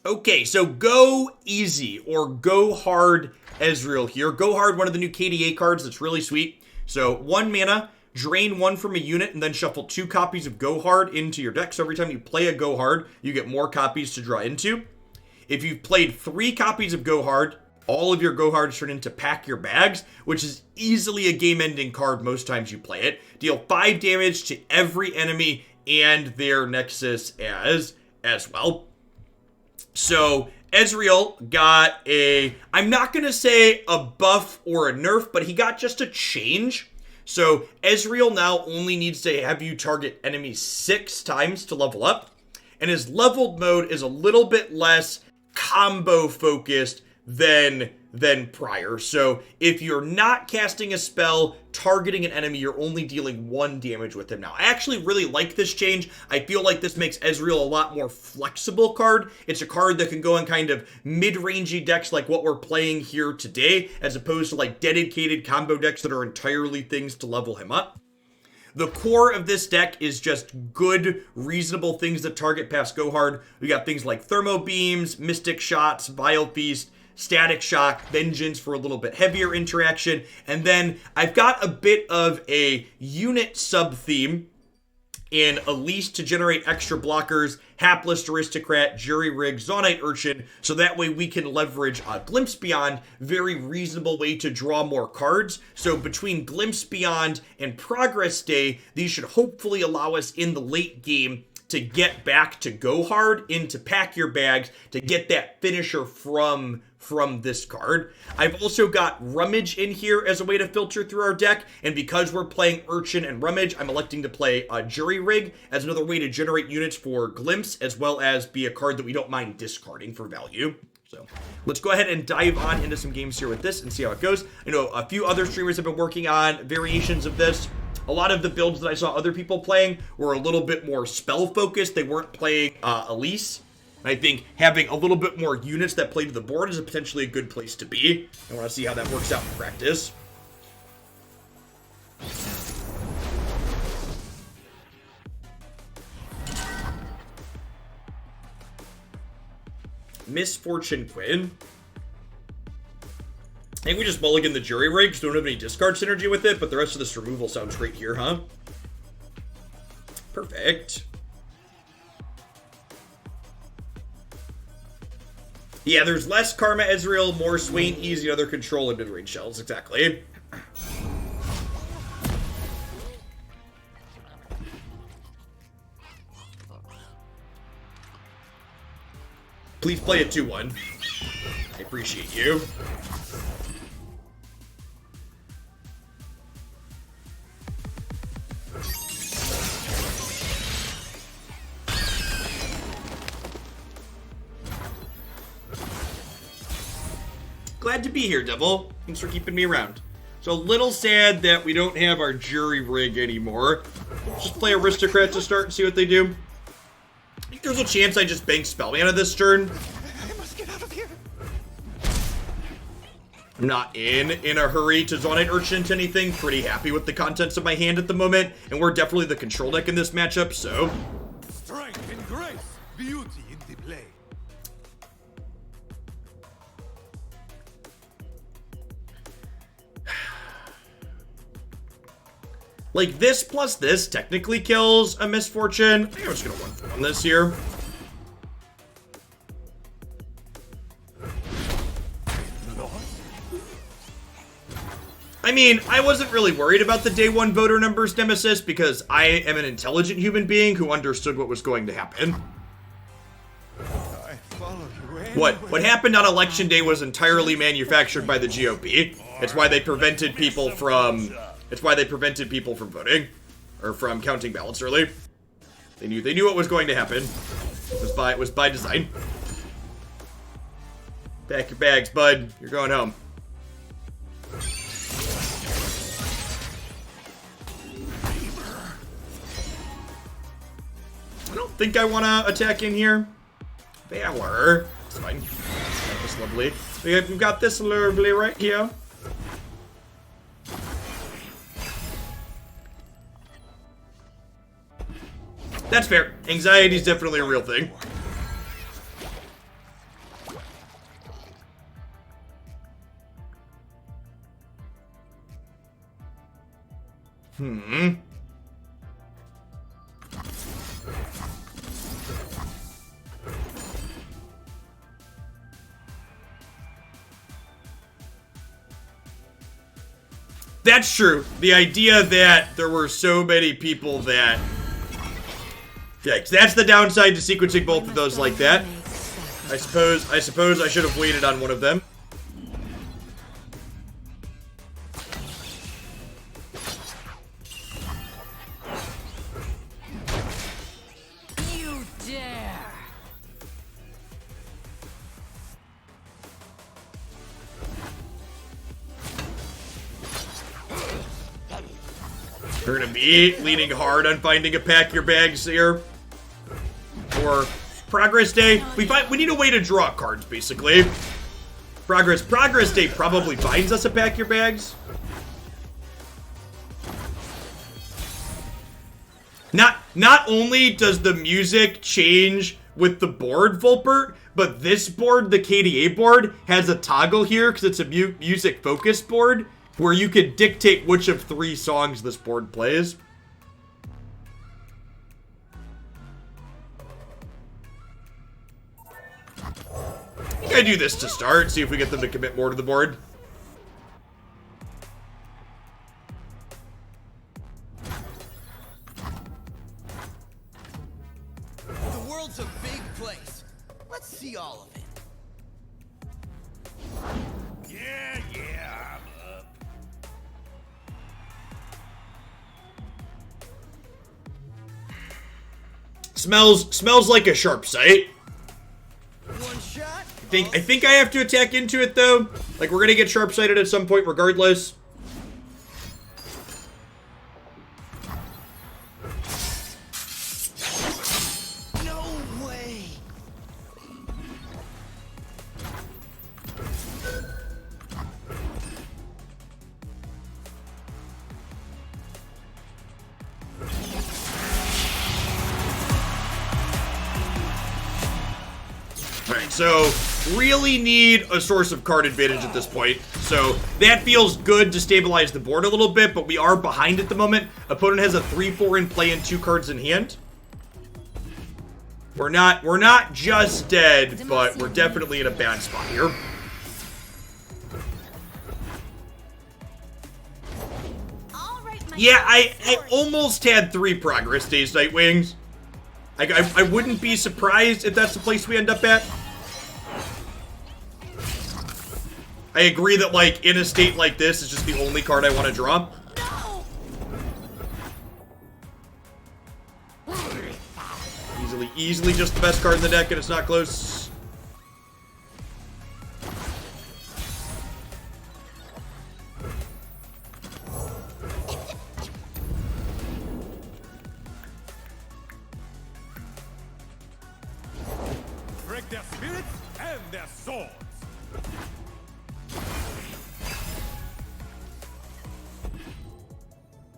Okay, so go easy or go hard Ezreal here. Go hard, one of the new KDA cards that's really sweet. So 1 mana, drain 1 from a unit, and then shuffle 2 copies of Go Hard into your deck. So every time you play a Go Hard, you get more copies to draw into. If you've played 3 copies of Go Hard, all of your Go Hards turn into Pack Your Bags, which is easily a game-ending card most times you play it. Deal 5 damage to every enemy and their Nexus as well. So Ezreal got a, I'm not going to say a buff or a nerf, but he got just a change. So Ezreal now only needs to have you target enemies 6 times to level up. And his leveled mode is a little bit less combo focused than prior. So if you're not casting a spell, targeting an enemy, you're only dealing 1 damage with him now. I actually really like this change. I feel like this makes Ezreal a lot more flexible card. It's a card that can go in kind of mid-rangey decks like what we're playing here today, as opposed to like dedicated combo decks that are entirely things to level him up. The core of this deck is just good, reasonable things that target past Go Hard. We got things like Thermo Beams, Mystic Shots, Vile Feast, Static Shock, Vengeance for a little bit heavier interaction, and then I've got a bit of a unit sub-theme in Elise to generate extra blockers, Hapless Aristocrat, Jury Rig, Zaunite Urchin, so that way we can leverage Glimpse Beyond, very reasonable way to draw more cards. So between Glimpse Beyond and Progress Day, these should hopefully allow us in the late game to get back to Go Hard, into Pack Your Bags, to get that finisher from this card. I've also got Rummage in here as a way to filter through our deck, and because we're playing Urchin and Rummage, I'm electing to play Jury Rig as another way to generate units for Glimpse, as well as be a card that we don't mind discarding for value. So let's go ahead and dive on into some games here with this and see how it goes. I know a few other streamers have been working on variations of this. A lot of the builds that I saw other people playing were a little bit more spell-focused. They weren't playing Elise. And I think having a little bit more units that play to the board is potentially a good place to be. I want to see how that works out in practice. Misfortune Quinn. I think we just mulligan the Jury Rig because we don't have any discard synergy with it, but the rest of this removal sounds great here, huh? Perfect. Yeah, there's less Karma Ezreal, more Swain, easy other control, and mid-range shells, exactly. Please play a 2-1. I appreciate you. Glad to be here, Devil. Thanks for keeping me around. So a little sad that we don't have our Jury Rig anymore. Just play Aristocrat to start and see what they do. I think there's a chance I just bank Spell Mana this turn. I must get out of here. I'm not in a hurry to Zaunite Urchin to anything. Pretty happy with the contents of my hand at the moment. And we're definitely the control deck in this matchup, so... Strength and grace, beauty in the play. Like, this plus this technically kills a Misfortune. I think I'm just gonna 1-for-1 this here. I mean, I wasn't really worried about the day 1 voter numbers, Nemesis, because I am an intelligent human being who understood what was going to happen. What happened on election day was entirely manufactured by the GOP. It's why they prevented people from voting, or from counting ballots early. They knew what was going to happen. It was by design. Pack your bags, bud. You're going home. I don't think I want to attack in here. Valor. It's fine. That's lovely. We've got this lovely right here. That's fair. Anxiety is definitely a real thing. That's true. The idea that there were so many people that... Yeah, 'cause that's the downside to sequencing both of those like that. I suppose I should have waited on one of them. You dare! We're gonna be leaning hard on finding a pack your bags here. Or Progress Day. We need a way to draw cards, basically. Progress Day probably finds us a pack your bags. Not only does the music change with the board, Volpert, but this board, the KDA board, has a toggle here because it's a music focused board where you could dictate which of 3 songs this board plays. I think I do this to start, see if we get them to commit more to the board. The world's a big place. Let's see all of it. Yeah, I'm up. Smells like a sharp sight. One shot. I think I have to attack into it though. Like we're gonna get sharp sighted at some point regardless. No way. Alright, so really need a source of card advantage at this point. So that feels good to stabilize the board a little bit, but we are behind at the moment. Opponent has a 3-4 in play and 2 cards in hand. We're not just dead, but we're definitely in a bad spot here. Yeah, I almost had 3 progress days, Nightwings. I wouldn't be surprised if that's the place we end up at. I agree that, like, in a state like this, it's just the only card I want to draw. Easily just the best card in the deck, and it's not close. Break their spirits and their swords.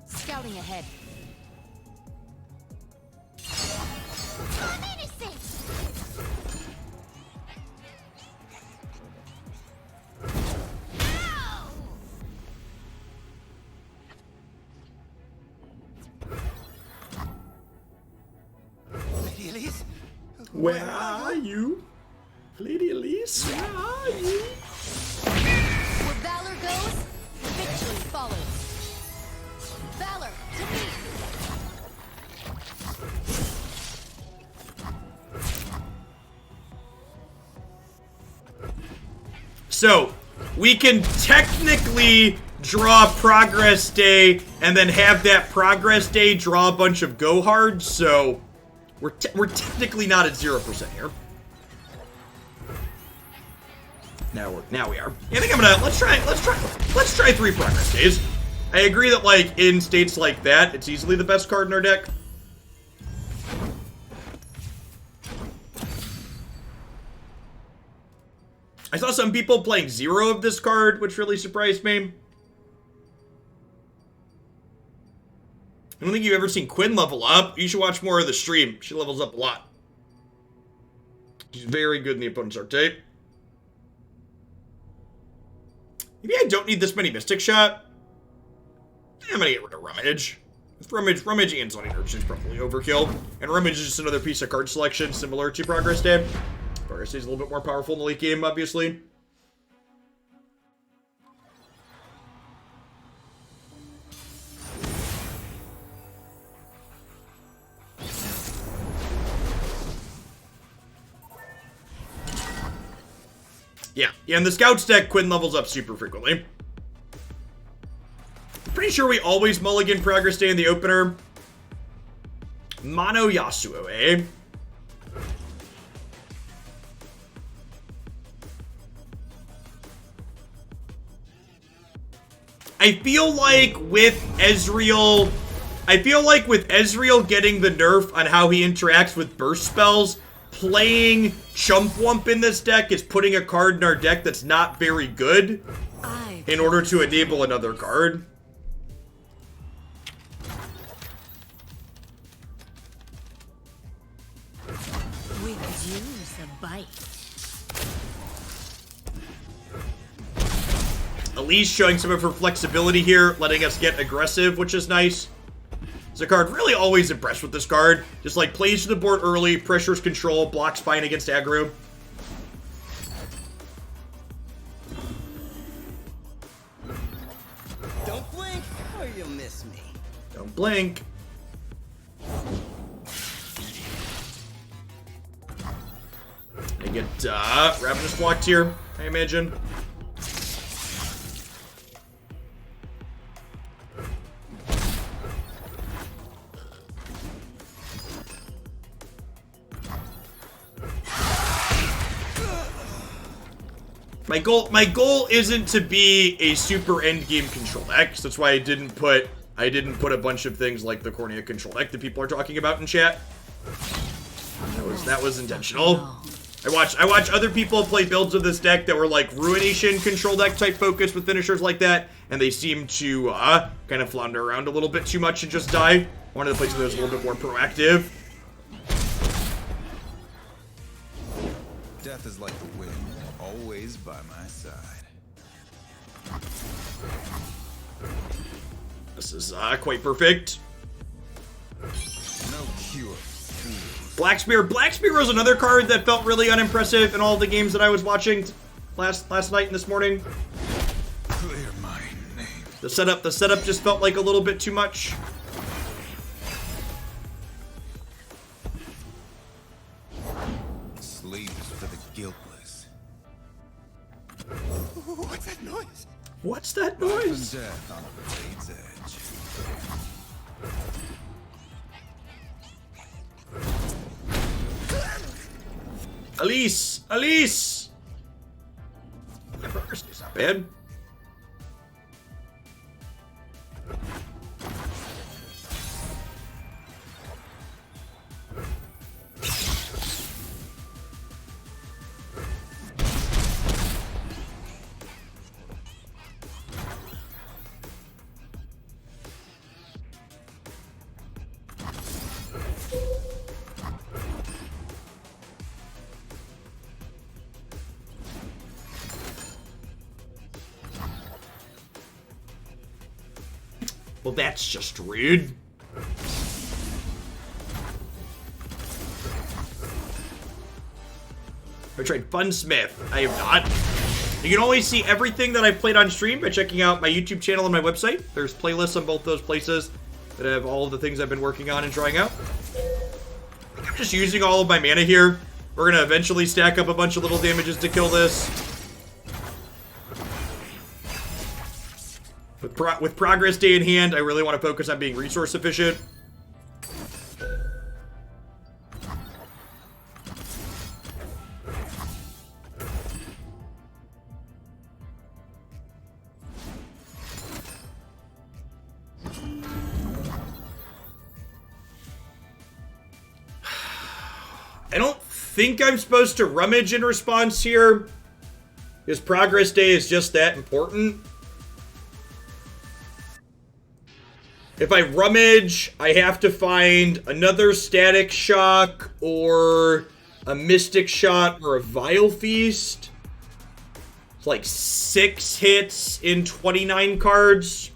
Scouting ahead. I'm innocent! Ow! Lady Elise? Where are you? Lady Elise, where are you? Where valor goes, victory follows. Valor to me. So, we can technically draw Progress Day and then have that Progress Day draw a bunch of Go Hards, so we're technically not at 0% here. Now we are. Yeah, I think I'm gonna let's try 3 Progress Days. I agree that like in states like that, it's easily the best card in our deck. I saw some people playing 0 of this card, which really surprised me. I don't think you've ever seen Quinn level up. You should watch more of the stream. She levels up a lot. She's very good in the opponent's archetype. Maybe I don't need this many Mystic Shot. I'm gonna get rid of Rummage. Rummage and Sunny Urchin is probably overkill. And Rummage is just another piece of card selection similar to Progress Day. Progress Day is a little bit more powerful in the late game, obviously. Yeah, in the Scouts deck, Quinn levels up super frequently. Pretty sure we always mulligan Progress Day in the opener. Mono Yasuo, eh? I feel like with Ezreal getting the nerf on how he interacts with burst spells, playing Chump Wump in this deck is putting a card in our deck that's not very good in order to enable another card. We could use a bite. Elise showing some of her flexibility here, letting us get aggressive, which is nice. Zakard really always impressed with this card. Just like plays to the board early, pressures control, blocks fine against aggro. Don't blink or you'll miss me. Don't blink. I get Ravenous blocked here, I imagine. My goal isn't to be a super end game control deck, so that's why I didn't put a bunch of things like the Cornea control deck that people are talking about in chat. That was intentional. I watch other people play builds of this deck that were like Ruination control deck type focus with finishers like that, and they seem to kind of flounder around a little bit too much and just die. One of the places that was a little bit more proactive. Death is like the wind, always by my side. This is quite perfect. No cure. Black Spear was another card that felt really unimpressive in all the games that I was watching last night and this morning. Clear my name. The setup just felt like a little bit too much. Sleep is for the guiltless. What's that noise? What's that Life and noise? death on a blade's edge. Elise! Elise! My progress is not bad. Well, that's just rude. I tried Funsmith. I have not. You can always see everything that I've played on stream by checking out my YouTube channel and my website. There's playlists on both those places that have all of the things I've been working on and trying out. I think I'm just using all of my mana here. We're going to eventually stack up a bunch of little damages to kill this. With Progress Day in hand, I really want to focus on being resource efficient. I don't think I'm supposed to rummage in response here, because Progress Day is just that important. If I rummage, I have to find another Static Shock or a Mystic Shot or a Vile Feast. It's like 6 hits in 29 cards.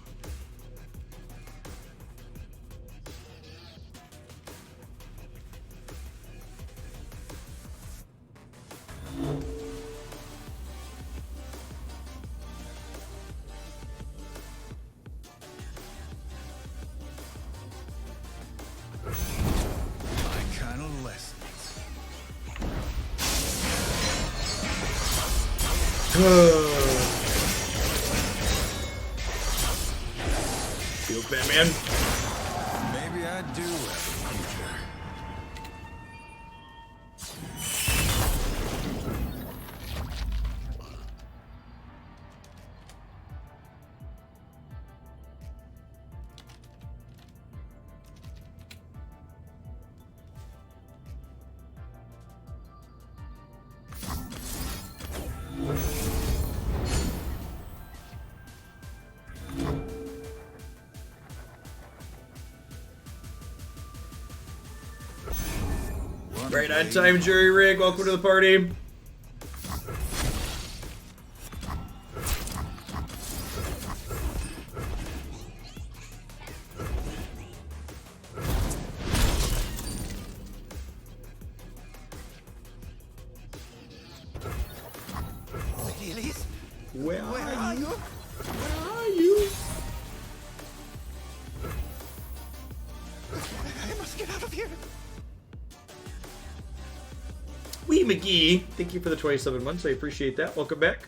Feels bad, man. Maybe I do have a future. Right on time, Jury Rig. Welcome to the party. Lady Elise, Where are you? Where are you? I must get out of here. Wee McGee, thank you for the 27 months. I appreciate that. Welcome back.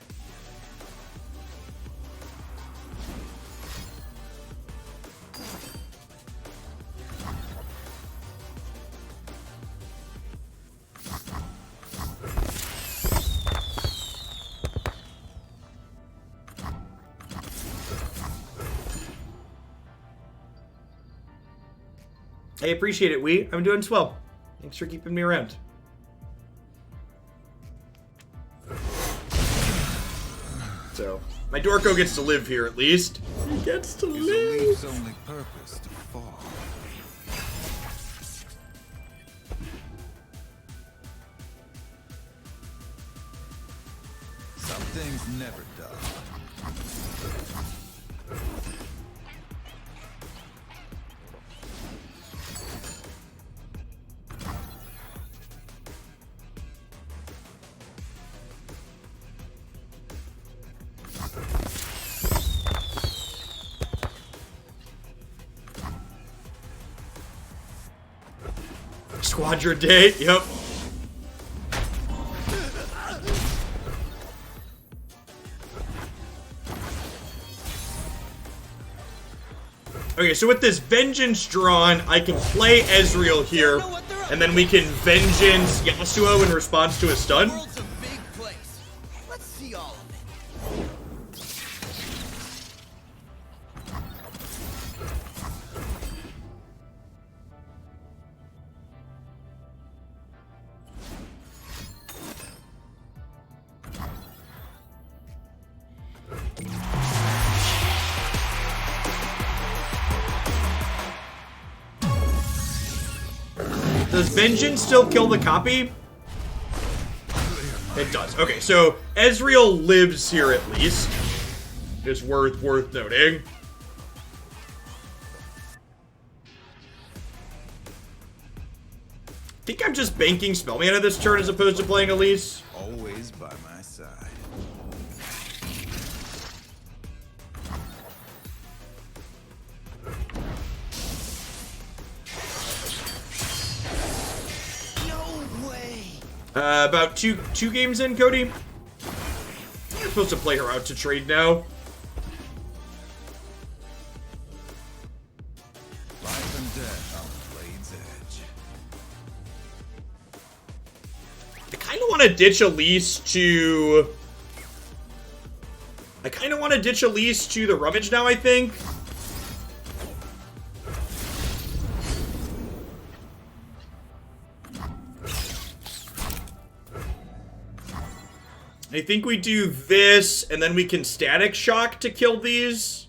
I appreciate it, Wee. I'm doing swell. Thanks for keeping me around. So, my Dorko gets to live here at least. He gets to Is a live. leaf's only purpose to fall? Some things never die. Squadron date, yep. Okay, so with this Vengeance drawn, I can play Ezreal here, and then we can Vengeance Yasuo in response to a stun. The world's a big place. Let's see all of it. Does Vengeance still kill the copy? It does. Okay, so Ezreal lives here at least. It's worth noting. I think I'm just banking spell mana this turn as opposed to playing Elise. Always by my side. No way. About two games in, Cody. I'm supposed to play her out to trade now. Life and death on the blade's edge. I kind of want to ditch Elise to... I kind of want to ditch Elise to the Rummage now, I think. I think we do this, and then we can Static Shock to kill these.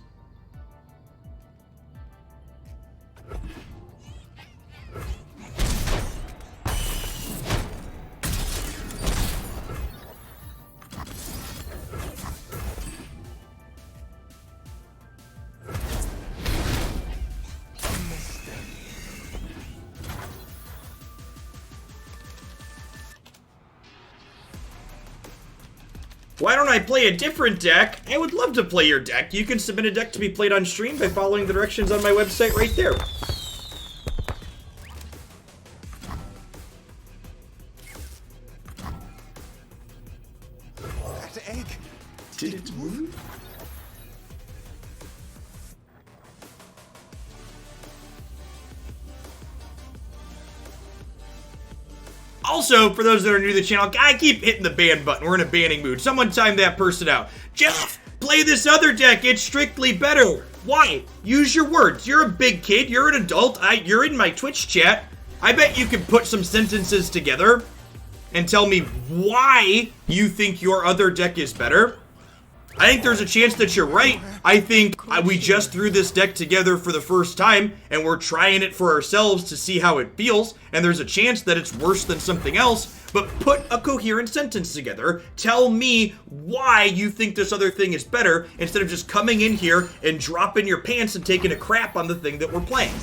Why don't I play a different deck? I would love to play your deck. You can submit a deck to be played on stream by following the directions on my website right there. That egg Did it move? Also, for those that are new to the channel, I keep hitting the ban button. We're in a banning mood. Someone time that person out. Jeff, play this other deck. It's strictly better. Why? Use your words. You're a big kid. You're an adult. You're in my Twitch chat. I bet you can put some sentences together and tell me why you think your other deck is better. I think there's a chance that you're right. I think we just threw this deck together for the first time, and we're trying it for ourselves to see how it feels, and there's a chance that it's worse than something else, but put a coherent sentence together. Tell me why you think this other thing is better, instead of just coming in here and dropping your pants and taking a crap on the thing that we're playing.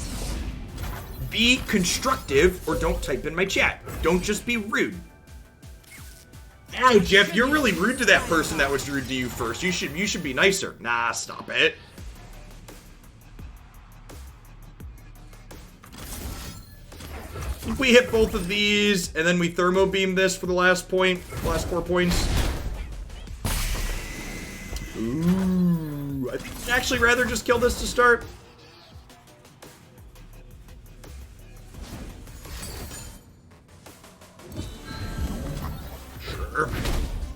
Be constructive, or don't type in my chat. Don't just be rude. Oh, Jeff, you're really rude to that person that was rude to you first. You should be nicer. Nah, stop it. We hit both of these, and then we thermo beam this for the last point, last 4 points. Ooh, I think I'd actually rather just kill this to start.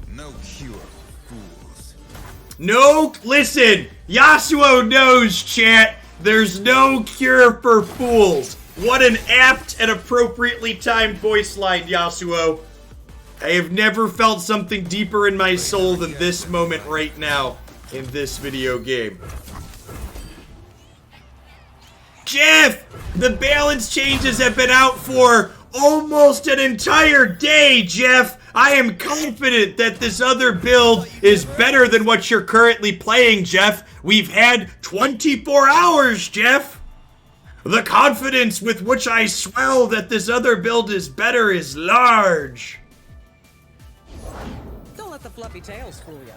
No cure, fools. No, listen, Yasuo knows, chat. There's no cure for fools. What an apt and appropriately timed voice line, Yasuo. I have never felt something deeper in my soul than this moment right now in this video game. Jeff, the balance changes have been out for almost an entire day, Jeff. I am confident that this other build is better than what you're currently playing, Jeff. We've had 24 hours, Jeff. The confidence with which I swell that this other build is better is large. Don't let the fluffy tails fool you.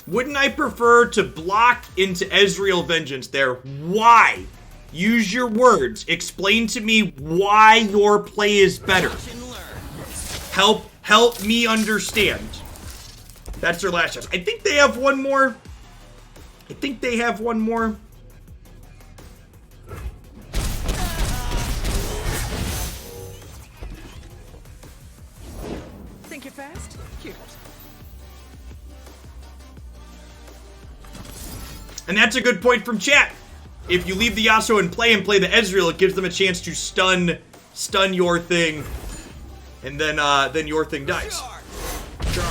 Wouldn't I prefer to block into Ezreal Vengeance there? Why? Use your words. Explain to me why your play is better. Help me understand. That's their last chance. I think they have one more. Think you're fast? Cute. And that's a good point from chat. If you leave the Yasuo in play and play the Ezreal, it gives them a chance to stun your thing, and then your thing dies. Charge.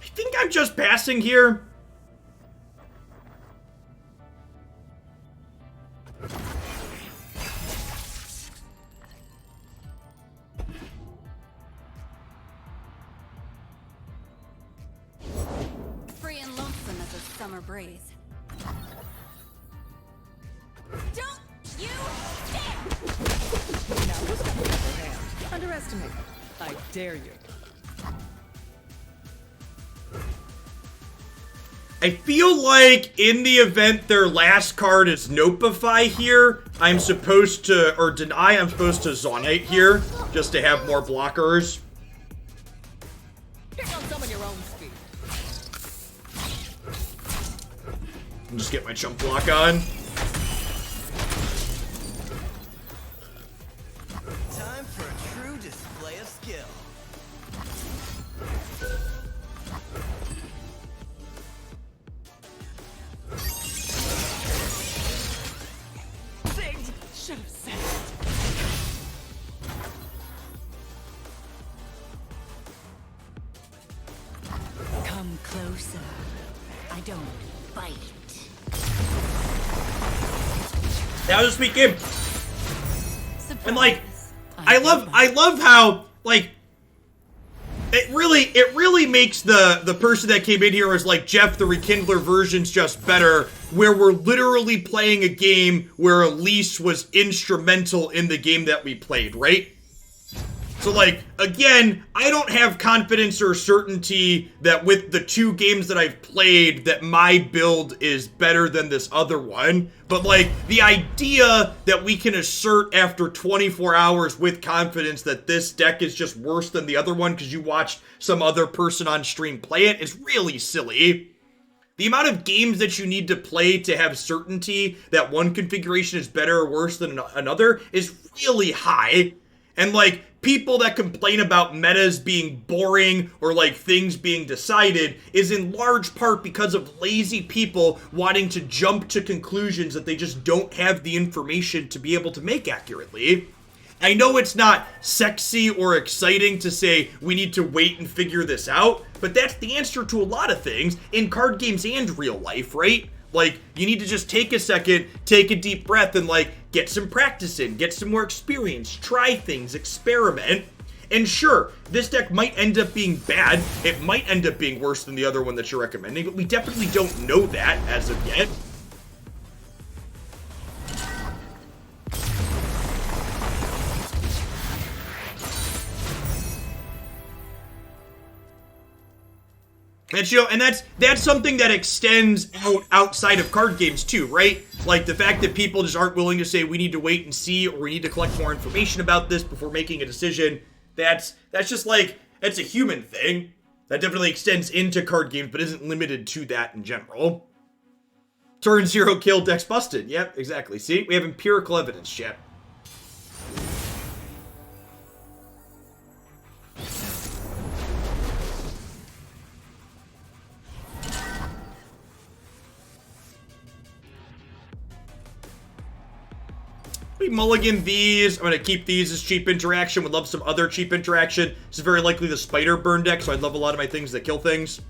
I think I'm just passing here. Free and lonesome as a summer breeze. Don't you dare! Now who's got the upper hand? Underestimate me. I dare you. I feel like in the event their last card is Nopify here, I'm supposed to, or deny, I'm supposed to Zonite here, just to have more blockers. Pick on some of your own speed. And just get my chump block on. Time for a true display of skill. Zigged. Should have said it. Come closer. I don't bite. That was a sweet game. Surprise. And like, I love how, like, it really makes the person that came in here was like, Jeff, the Rekindler version's just better, where we're literally playing a game where Elise was instrumental in the game that we played, right? So, like, again, I don't have confidence or certainty that with the 2 games that I've played that my build is better than this other one. But, like, the idea that we can assert after 24 hours with confidence that this deck is just worse than the other one because you watched some other person on stream play it is really silly. The amount of games that you need to play to have certainty that one configuration is better or worse than another is really high. And, like, people that complain about metas being boring or, like, things being decided is in large part because of lazy people wanting to jump to conclusions that they just don't have the information to be able to make accurately. I know it's not sexy or exciting to say we need to wait and figure this out, but that's the answer to a lot of things in card games and real life, right? Like, you need to just take a second, take a deep breath, and, like, get some practice in, get some more experience, try things, experiment. And sure, this deck might end up being bad, it might end up being worse than the other one that you're recommending, but we definitely don't know that as of yet. And, you know, and that's something that extends outside of card games too, right? Like the fact that people just aren't willing to say we need to wait and see or we need to collect more information about this before making a decision. That's just like, that's a human thing. That definitely extends into card games, but isn't limited to that in general. Turn 0 kill, decks busted. Yep, exactly. See, we have empirical evidence, chat. We mulligan these. I'm going to keep these as cheap interaction. Would love some other cheap interaction. This is very likely the spider burn deck, so I'd love a lot of my things that kill things.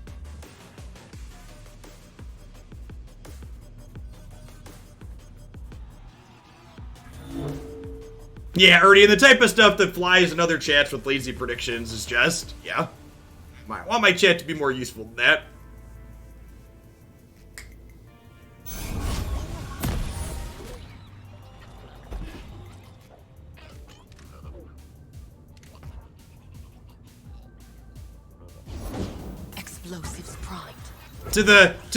Yeah, Ernie, and the type of stuff that flies in other chats with lazy predictions is just, yeah. I want my chat to be more useful than that. Explosives primed. To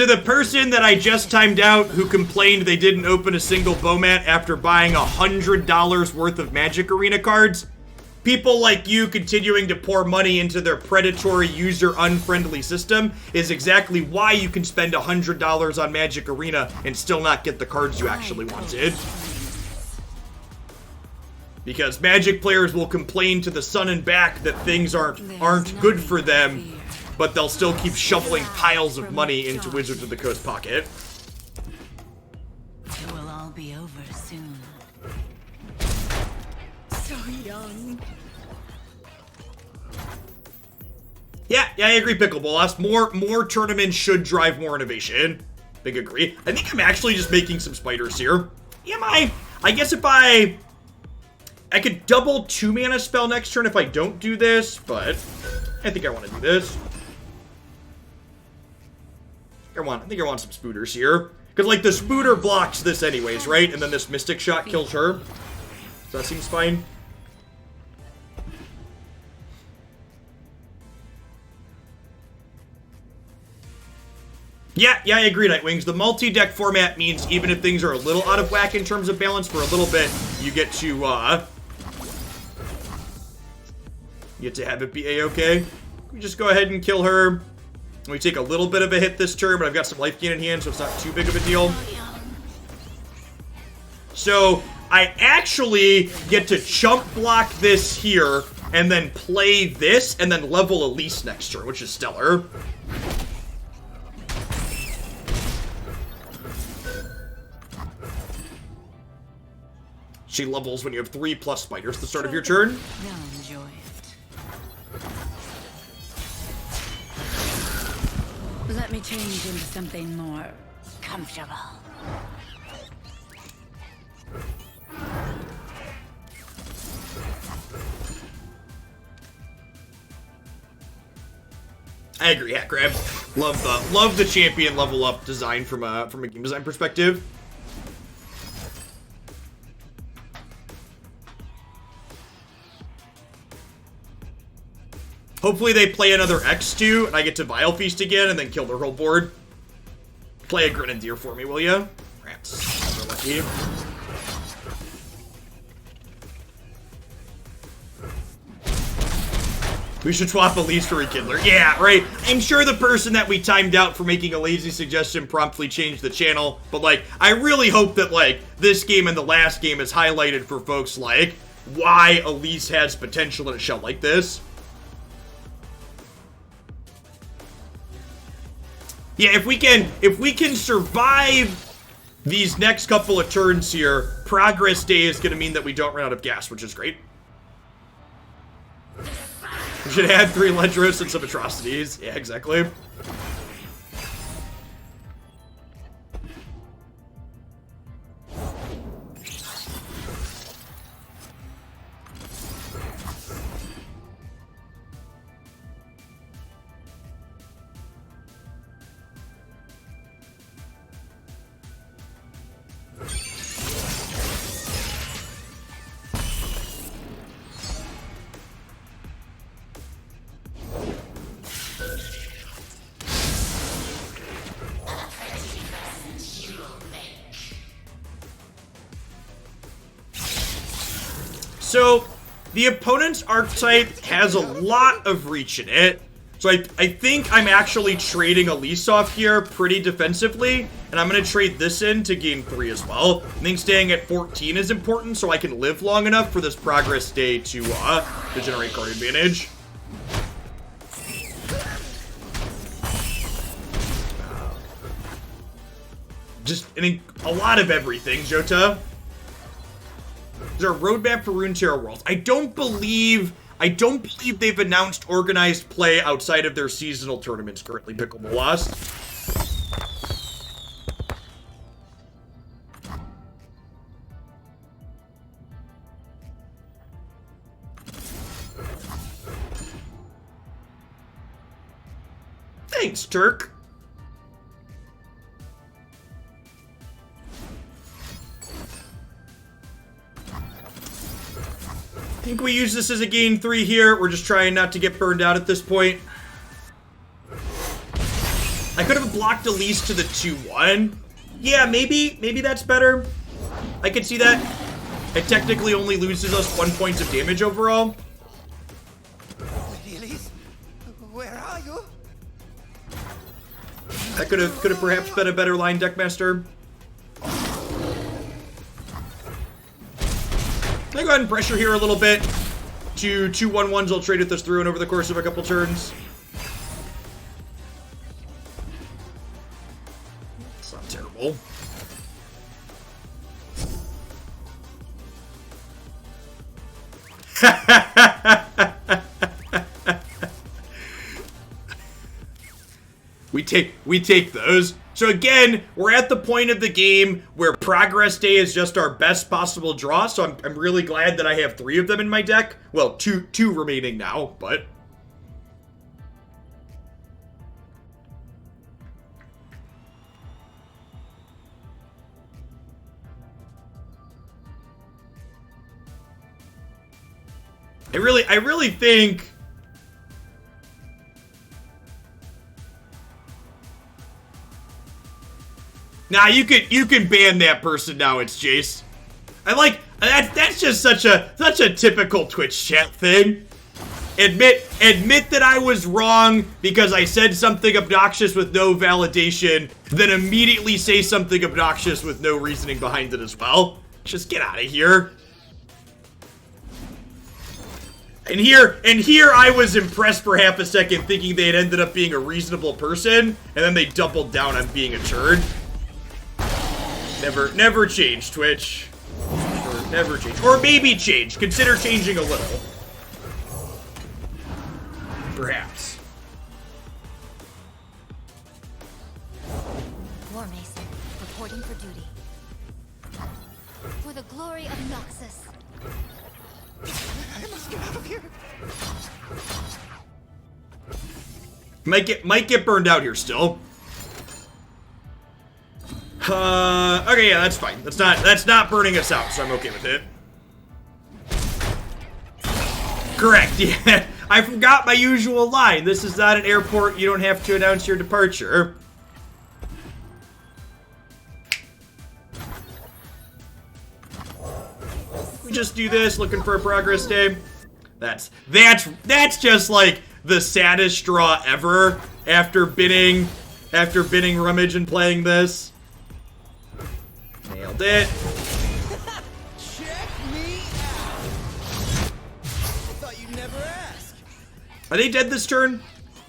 the person that I just timed out who complained they didn't open a single Bowmat after buying $100 worth of Magic Arena cards, people like you continuing to pour money into their predatory, user-unfriendly system is exactly why you can spend $100 on Magic Arena and still not get the cards you actually wanted. Because Magic players will complain to the sun and back that things aren't good for them, but they'll still keep shoveling piles of money into Wizards of the Coast pocket. It will all be over soon. So young. Yeah, I agree, Pickleball. More tournaments should drive more innovation. Big agree. I think I'm actually just making some spiders here. Am I? I guess if I could double 2 mana spell next turn if I don't do this, but I think I want to do this. I think I want some spooters here. Because, like, the spooter blocks this anyways, right? And then this Mystic Shot kills her. So that seems fine. Yeah, I agree, Nightwings. The multi-deck format means even if things are a little out of whack in terms of balance for a little bit, you get to have it be A-okay. We just go ahead and kill her. We take a little bit of a hit this turn, but I've got some life gain in hand, so it's not too big of a deal. So I actually get to chump block this here, and then play this, and then level Elise next turn, which is stellar. She levels when you have 3+ spiders at the start of your turn. They'll enjoy it. Let me change into something more comfortable. I agree, Hat Crab. Love the champion level up design from a game design perspective. Hopefully they play another X2 and I get to Vile Feast again and then kill their whole board. Play a Grenadier for me, will ya? Perhaps. We're lucky. We should swap Elise for Rekindler. Yeah, right. I'm sure the person that we timed out for making a lazy suggestion promptly changed the channel. But, like, I really hope that, like, this game and the last game is highlighted for folks, like, why Elise has potential in a shell like this. Yeah, if we can survive these next couple of turns here, Progress Day is going to mean that we don't run out of gas, which is great. We should add 3 Ledros and some atrocities. Yeah, exactly. So, the opponent's archetype has a lot of reach in it. So I think I'm actually trading Elise off here pretty defensively. And I'm going to trade this in to gain 3 as well. I think staying at 14 is important so I can live long enough for this Progress Day to generate card advantage. Just a lot of everything, Jota. Is there a roadmap for Runeterra Worlds? I don't believe they've announced organized play outside of their seasonal tournaments currently, Pickleball Lost. Thanks, Turk. I think we use this as a gain 3 here. We're just trying not to get burned out at this point. I could have blocked Elise to the 2-1. Yeah, maybe that's better. I could see that. It technically only loses us 1 point of damage overall. Elise, where are you? That could have perhaps been a better line, Deckmaster. Can I go ahead and pressure here a little bit? 2 1-1s I'll trade with us through and over the course of a couple turns. It's not terrible. We take those. So again, we're at the point of the game where Progress Day is just our best possible draw, so I'm really glad that I have 3 of them in my deck. Well, two remaining now, but... I really think... Nah, you can ban that person now. It's Jace. I like that's just such a typical Twitch chat thing. Admit that I was wrong because I said something obnoxious with no validation, then immediately say something obnoxious with no reasoning behind it as well. Just get out of here. And here I was impressed for half a second, thinking they had ended up being a reasonable person, and then they doubled down on being a turd. Never change, Twitch. Never change. Or maybe change. Consider changing a little. Perhaps. War Mason, reporting for duty. For the glory of Noxus. I must get out of here. Might get burned out here still. Okay, yeah, that's fine. That's not burning us out, so I'm okay with it. Correct, yeah. I forgot my usual line. This is not an airport. You don't have to announce your departure. We just do this, looking for a progress day. That's just like the saddest straw ever after binning Rummage and playing this. Nailed it. Check me out. I thought you'd never ask. Are they dead this turn?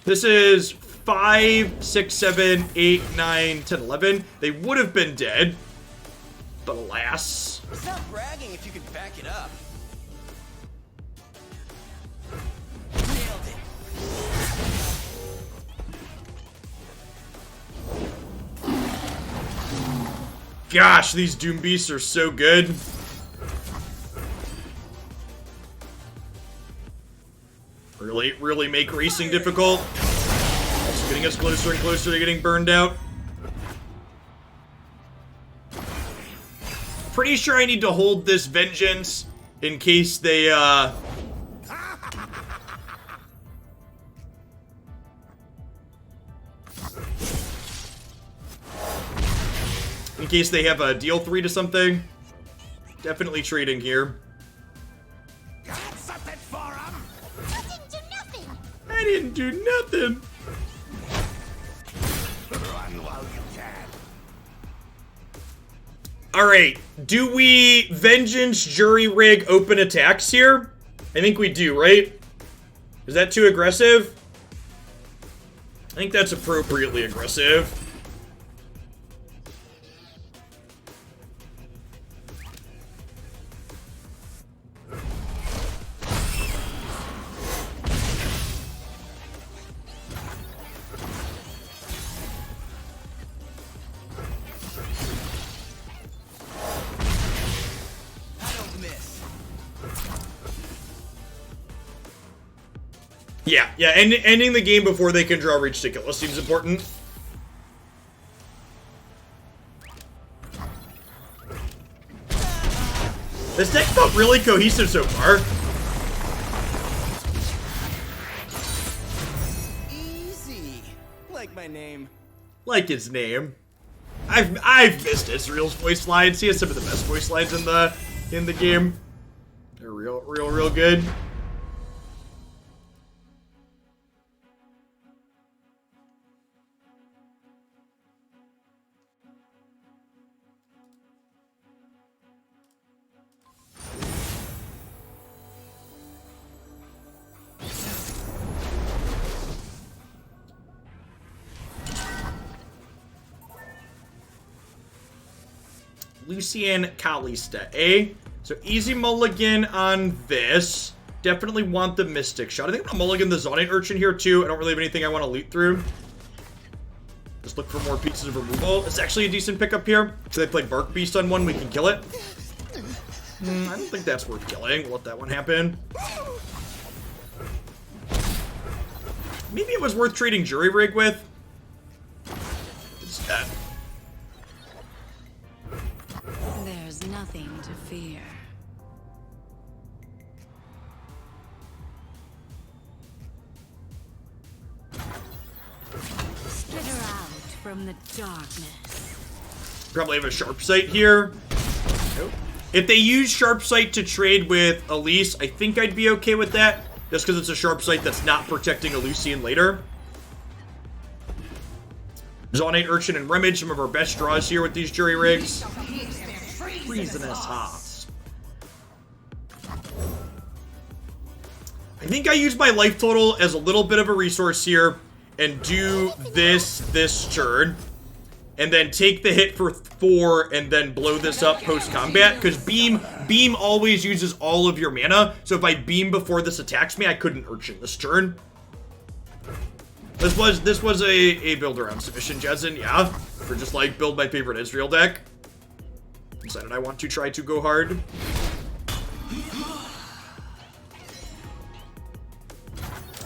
This is 5, 6, 7, 8, 9, 10, 11. They would have been dead, but alas. It's not bragging if you can back it up. Nailed it. Gosh, these Doom Beasts are so good. Really make racing difficult. Also getting us closer and closer to getting burned out. Pretty sure I need to hold this vengeance in case they, in case they have a deal 3 to something. Definitely trading here. Got something for him? I didn't do nothing. I didn't do nothing. Run while you can. Alright, do we Vengeance Jury Rig open attacks here? I think we do, right? Is that too aggressive? I think that's appropriately aggressive. Yeah, ending the game before they can draw reach to kill us seems important. This deck felt really cohesive so far. Easy. Like my name. Like his name. I've missed Israel's voice lines. He has some of the best voice lines in the game. They're real good. Lucian Kalista, eh? So easy mulligan on this. Definitely want the Mystic Shot. I think I'm gonna mulligan the Zonite Urchin here too. I don't really have anything I want to loot through. Just look for more pieces of removal. It's actually a decent pickup here. So they play Bark Beast on one, we can kill it. I don't think that's worth killing. We'll let that one happen. Maybe it was worth trading Jury Rig with. It's that. There's nothing to fear. Skitter out from the darkness. Probably have a Sharp Sight here. Nope. If they use Sharp Sight to trade with Elise, I think I'd be okay with that. Just because it's a Sharp Sight that's not protecting a Lucian later. Zonite Urchin and Rummage, some of our best draws here with these Jury Rigs. Treasonous Hearts. I think I use my life total as a little bit of a resource here and do this turn. And then take the hit for 4 and then blow this up post-combat. Because Beam always uses all of your mana. So if I Beam before this attacks me, I couldn't Urchin this turn. This was a build around submission, Jezen, yeah. For just like build my favorite Israel deck. Decided I want to try to go hard.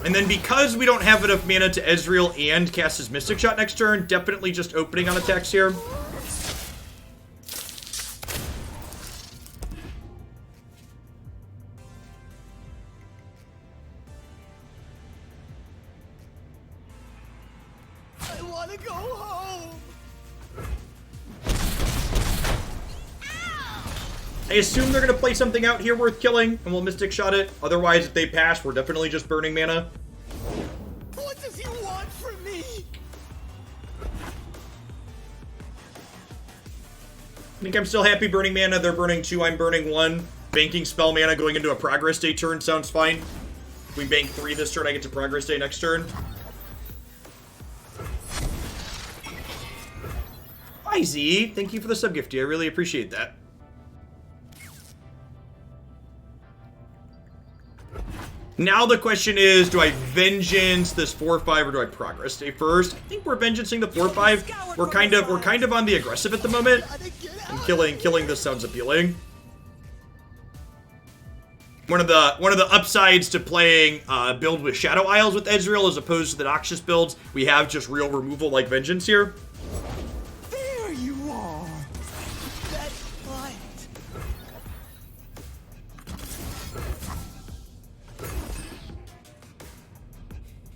And then because we don't have enough mana to Ezreal and cast his Mystic Shot next turn, definitely just opening on attacks here. I assume they're going to play something out here worth killing, and we'll Mystic Shot it. Otherwise, if they pass, we're definitely just burning mana. What does he want from me? I think I'm still happy burning mana. They're burning 2, I'm burning 1. Banking spell mana going into a Progress Day turn sounds fine. If we bank 3 this turn, I get to Progress Day next turn. Hi, Z. Thank you for the sub-gifty. I really appreciate that. Now the question is, do I Vengeance this 4/5 or do I Progress Day first? I think we're Vengeancing the 4/5. We're kind of on the aggressive at the moment. And killing this sounds appealing. One of the upsides to playing build with Shadow Isles with Ezreal as opposed to the Noxious builds, we have just real removal like Vengeance here. There you are. That fight.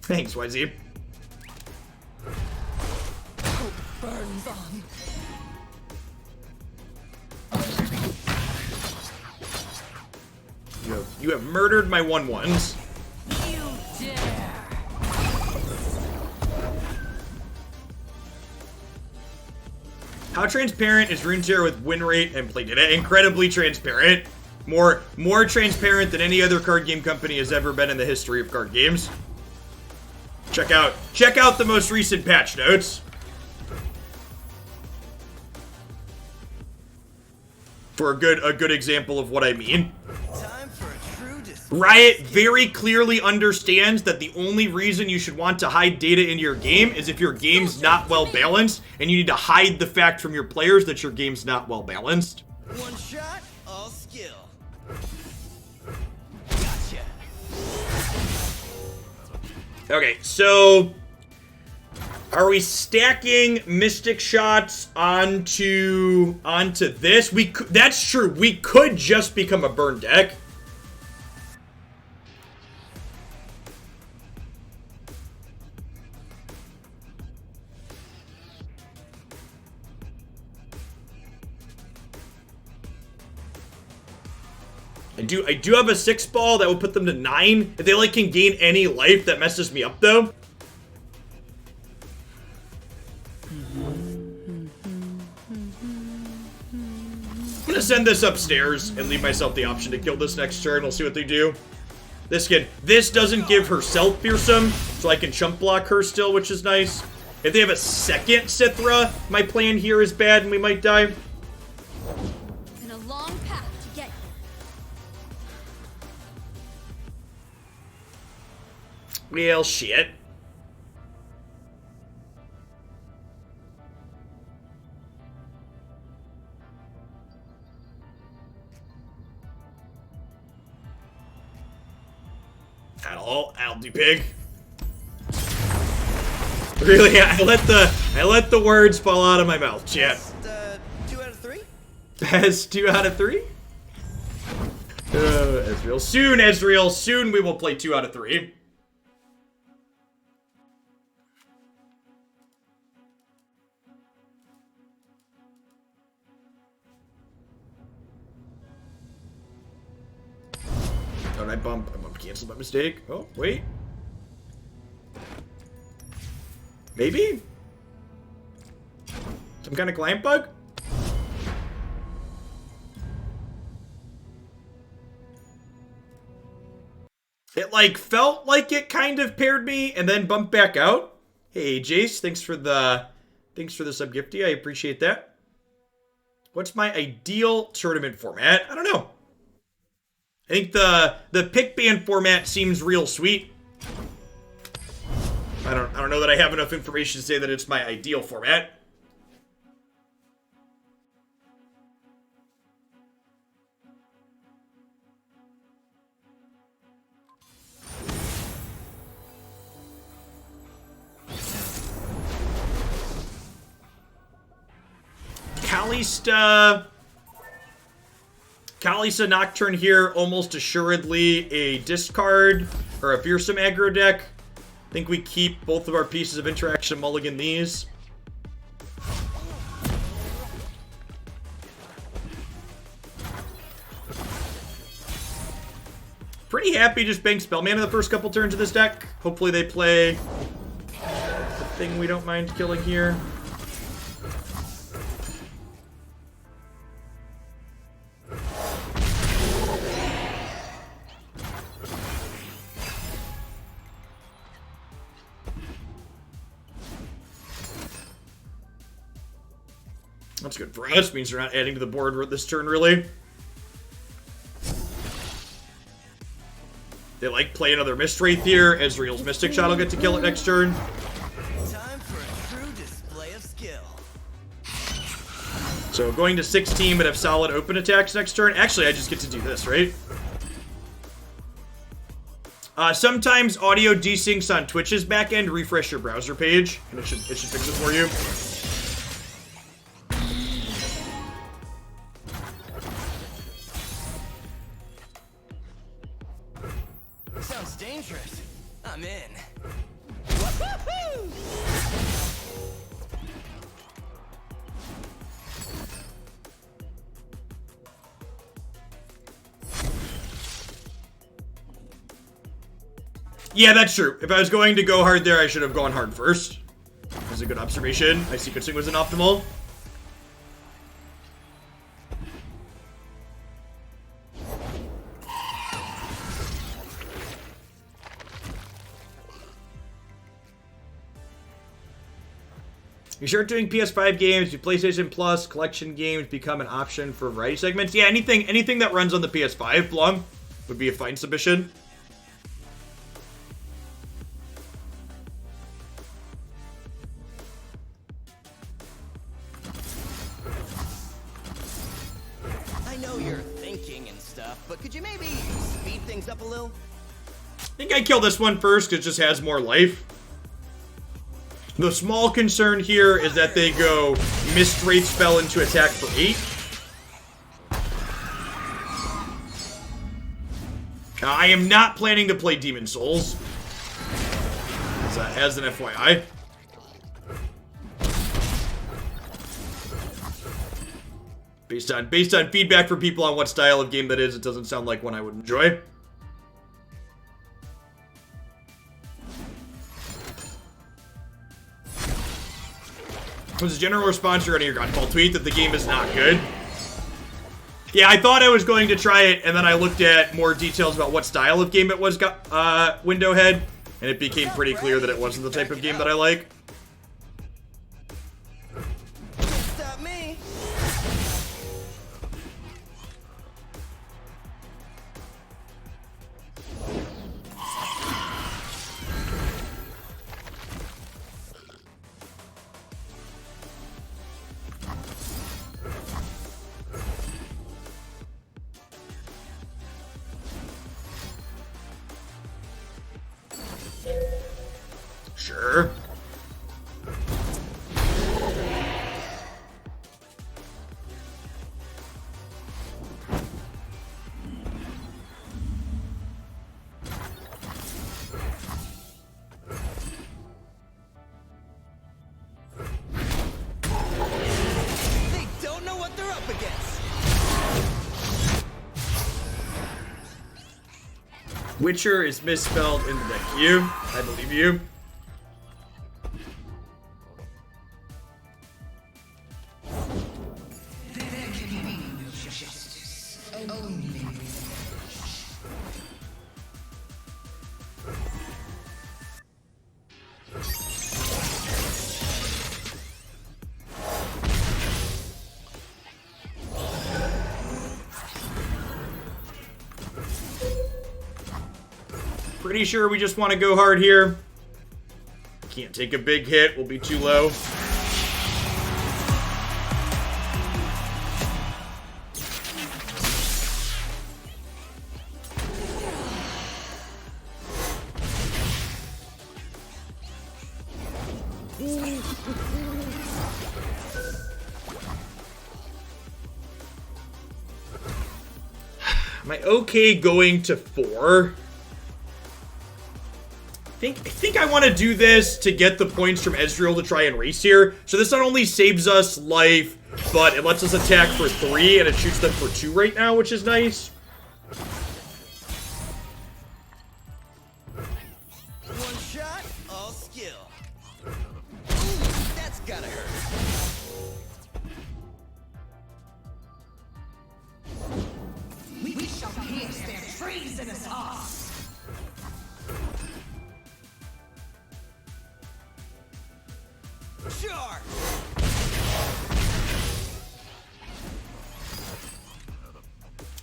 Thanks, YZ. Hope burns on. You have murdered my 1/1s. You dare. How transparent is Runeterra with win rate and play data? Incredibly transparent. More transparent than any other card game company has ever been in the history of card games. Check out the most recent patch notes. For a good example of what I mean. Time for a true display. Riot very clearly understands that the only reason you should want to hide data in your game is if your game's not well balanced, and you need to hide the fact from your players that your game's not well balanced. One shot, all skill. Gotcha. Okay, so are we stacking Mystic Shots onto this? That's true. We could just become a burn deck. I do have a 6-ball that would put them to 9. If they can gain any life, that messes me up though. I'm gonna send this upstairs and leave myself the option to kill this next turn. We'll see what they do. This doesn't give herself fearsome, so I can chump block her still, which is nice. If they have a second Sithra, my plan here is bad and we might die. In a long path to get Well, shit. That'll do, pig. Really, I let the words fall out of my mouth, chat. Best, 2 out of 3? Best 2 out of 3? Ezreal. Soon, Ezreal. Soon we will play 2 out of 3. Oh, I bump cancel by mistake. Oh, wait. Maybe? Some kind of client bug? It felt like it kind of paired me and then bumped back out. Hey Jace, thanks for the sub-gifty. I appreciate that. What's my ideal tournament format? I don't know. I think the pick ban format seems real sweet. I don't know that I have enough information to say that it's my ideal format. Kalista Nocturne here, almost assuredly a discard or a fearsome aggro deck. I think we keep both of our pieces of interaction, mulligan these. Pretty happy just bank spell mana the first couple turns of this deck. Hopefully they play the thing we don't mind killing here. That's good for us. Means they're not adding to the board this turn, really. They like play another Mist Wraith here. Ezreal's Mystic Shot will get to kill it next turn. Time for a true display of skill. So going to 16 but have solid open attacks next turn. Actually, I just get to do this, right? Sometimes audio desyncs on Twitch's backend. Refresh your browser page, and it should fix it for you. Sounds dangerous. I'm in. Yeah, that's true. If I was going to go hard there, I should have gone hard first. That's a good observation. My sequencing was inoptimal. You start doing PS5 games, do PlayStation Plus, collection games become an option for variety segments. Yeah, anything that runs on the PS5, Blum, would be a fine submission. I know you're thinking and stuff, but could you maybe speed things up a little? I think I kill this one first, because it just has more life. The small concern here is that they go Mist Wraith spell into attack for 8. I am not planning to play Demon Souls. As an FYI. Based on feedback from people on what style of game that is, it doesn't sound like one I would enjoy. Was a general response regarding your Godfall tweet that the game is not good? Yeah, I thought I was going to try it, and then I looked at more details about what style of game it was, Windowhead, and it became pretty clear that it wasn't the type of game that I like. Stop me. Sure. They don't know what they're up against. Witcher is misspelled in the deck. You, I believe you. Pretty sure we just want to go hard here. Can't take a big hit, we'll be too low. Am I okay going to 4? I think I want to do this to get the points from Ezreal to try and race here. So this not only saves us life, but it lets us attack for 3, and it shoots them for 2 right now, which is nice. treasonous sauce. Charge!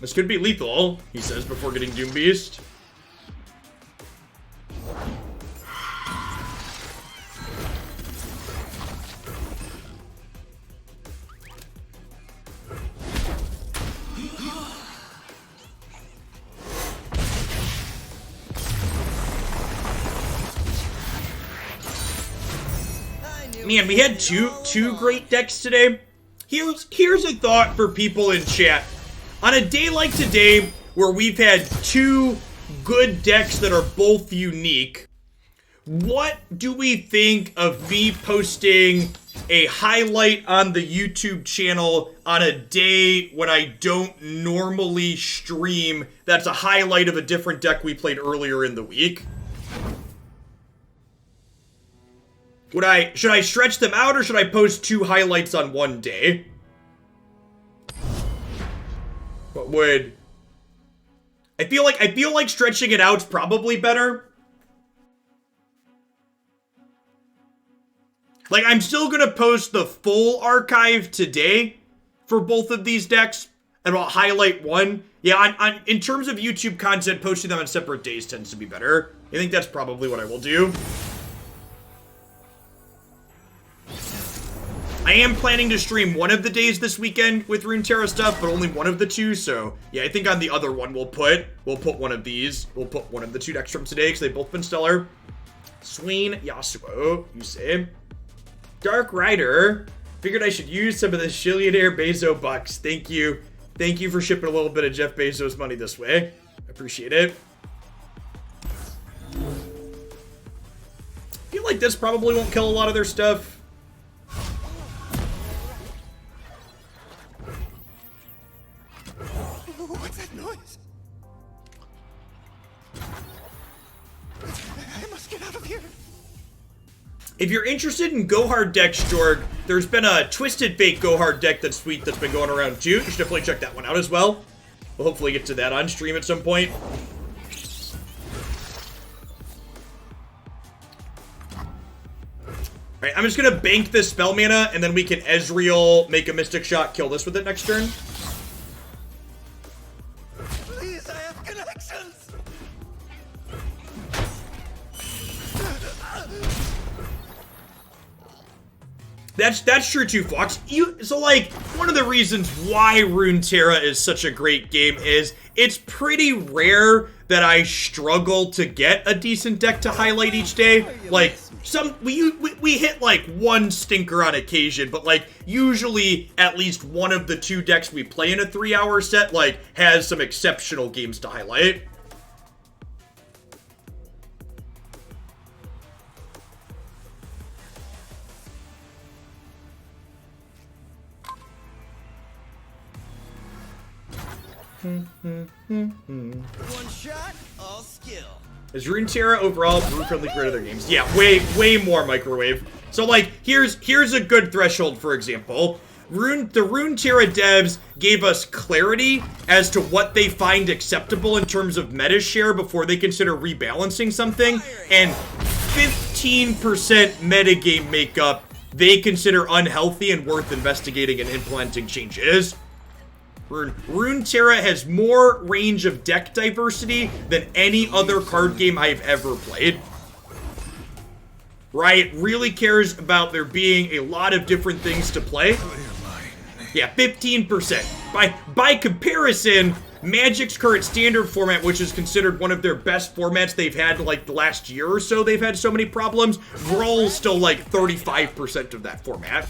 This could be lethal, he says before getting Doom Beast. Man, we had two great decks today. Here's a thought for people in chat. On a day like today, where we've had two good decks that are both unique, what do we think of me posting a highlight on the YouTube channel on a day when I don't normally stream that's a highlight of a different deck we played earlier in the week? Should I stretch them out, or should I post two highlights on one day? What would... I feel like stretching it out's probably better. Like, I'm still gonna post the full archive today for both of these decks, and I'll highlight one. Yeah, in terms of YouTube content, posting them on separate days tends to be better. I think that's probably what I will do. I am planning to stream one of the days this weekend with Runeterra stuff, but only one of the two, so yeah, I think on the other one we'll put one of these. We'll put one of the two decks from today, because they've both been stellar. Swain Yasuo, you say. Dark Rider, figured I should use some of the Shillionaire Bezos bucks. Thank you. Thank you for shipping a little bit of Jeff Bezos money this way. Appreciate it. I feel like this probably won't kill a lot of their stuff. What's that noise? I must get out of here. If you're interested in Go Hard decks, Jorg, there's been a Twisted Fate Go Hard deck that's sweet that's been going around too. You should definitely check that one out as well. We'll hopefully get to that on stream at some point. Alright, I'm just gonna bank this spell mana, and then we can Ezreal, make a Mystic Shot, kill this with it next turn. Please, I have connections. That's true too, Fox. So like, one of the reasons why Runeterra is such a great game is it's pretty rare that I struggle to get a decent deck to highlight each day. Like, we hit like one stinker on occasion, but like usually at least one of the two decks we play in a 3-hour set like has some exceptional games to highlight. One shot, all skill. Is Runeterra overall brew-friendly compared to their games? Yeah, way more microwave. So like, here's a good threshold, for example. The Runeterra devs gave us clarity as to what they find acceptable in terms of meta share before they consider rebalancing something, and 15% metagame makeup they consider unhealthy and worth investigating and implementing changes. Runeterra has more range of deck diversity than any other card game I've ever played. Riot really cares about there being a lot of different things to play. Yeah, 15%. By comparison, Magic's current standard format, which is considered one of their best formats they've had like the last year or so, they've had so many problems, Brawl's still like 35% of that format.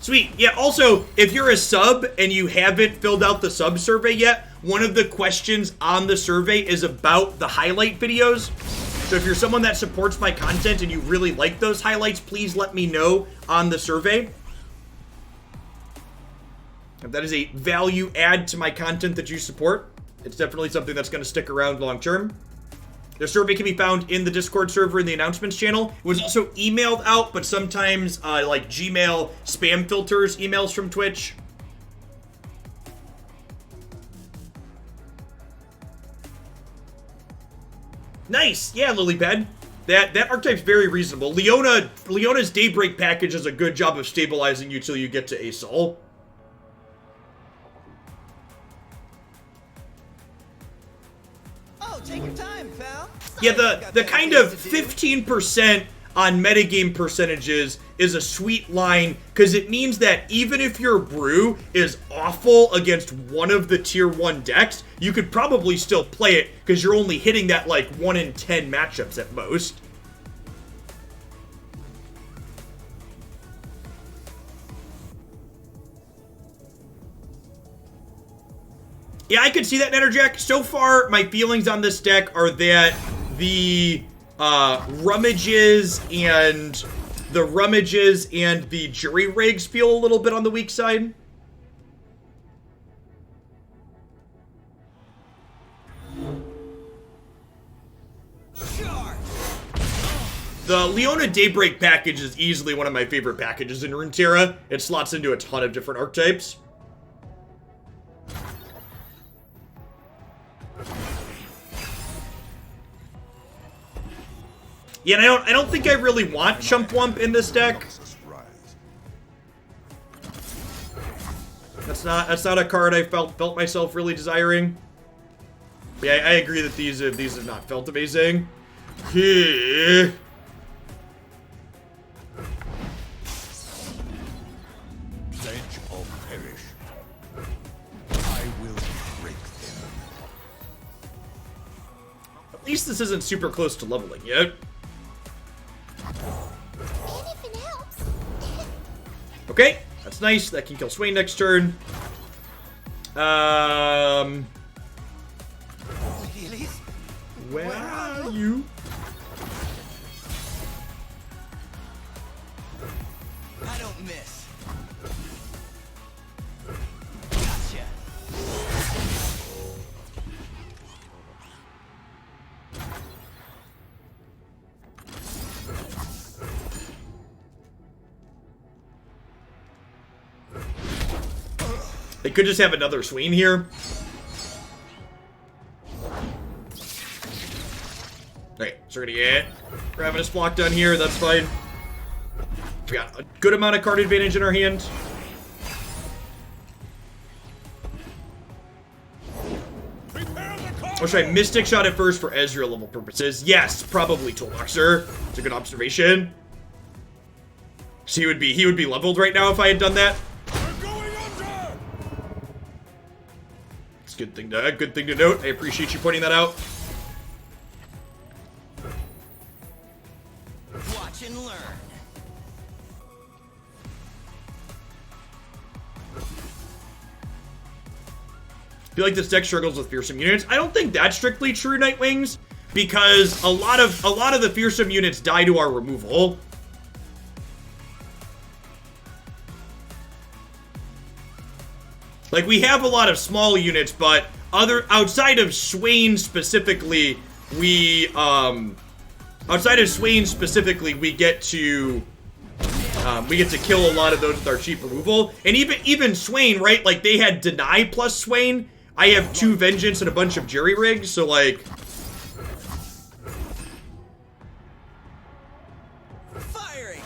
Sweet. Yeah, also, if you're a sub and you haven't filled out the sub survey yet, one of the questions on the survey is about the highlight videos. So if you're someone that supports my content and you really like those highlights, please let me know on the survey. If that is a value add to my content that you support, it's definitely something that's going to stick around long term. The survey can be found in the Discord server in the announcements channel. It was also emailed out, but sometimes like Gmail spam filters emails from Twitch. Nice. Yeah, Lilybed. That archetype's very reasonable. Leona's Daybreak package does a good job of stabilizing you till you get to Asol. Oh, take your time, pal. Yeah, the kind of 15% on metagame percentages is a sweet line, because it means that even if your brew is awful against one of the tier 1 decks, you could probably still play it, because you're only hitting that like 1 in 10 matchups at most. Yeah, I could see that, Netterjack. So far, my feelings on this deck are that the rummages and the jury rigs feel a little bit on the weak side. The Leona Daybreak package is easily one of my favorite packages in Runeterra. It slots into a ton of different archetypes. Yeah, and I don't think I really want Chump Wump in this deck. That's not a card I felt myself really desiring. Yeah, I agree that these have not felt amazing. Yeah. Pledge or perish. I will break them. At least this isn't super close to leveling yet. Anything helps. Okay, that's nice. That can kill Swain next turn. Lady Elise? Where are you? I don't miss. Gotcha. They could just have another Swain here. Okay, so we're gonna get Ravenous Block done here, that's fine. We got a good amount of card advantage in our hand. Or should I Mystic Shot it first for Ezreal level purposes? Yes, probably Toolboxer. It's a good observation. So he would be leveled right now if I had done that. It's a good thing to note. I appreciate you pointing that out. Watch and learn. I feel like this deck struggles with fearsome units. I don't think that's strictly true, Nightwings, because a lot of the fearsome units die to our removal. Like, we have a lot of small units, but outside of Swain specifically, we get to kill a lot of those with our cheap removal. And even Swain, right? Like, they had Deny plus Swain. I have 2 Vengeance and a bunch of Jury Rigs, so like... Firing.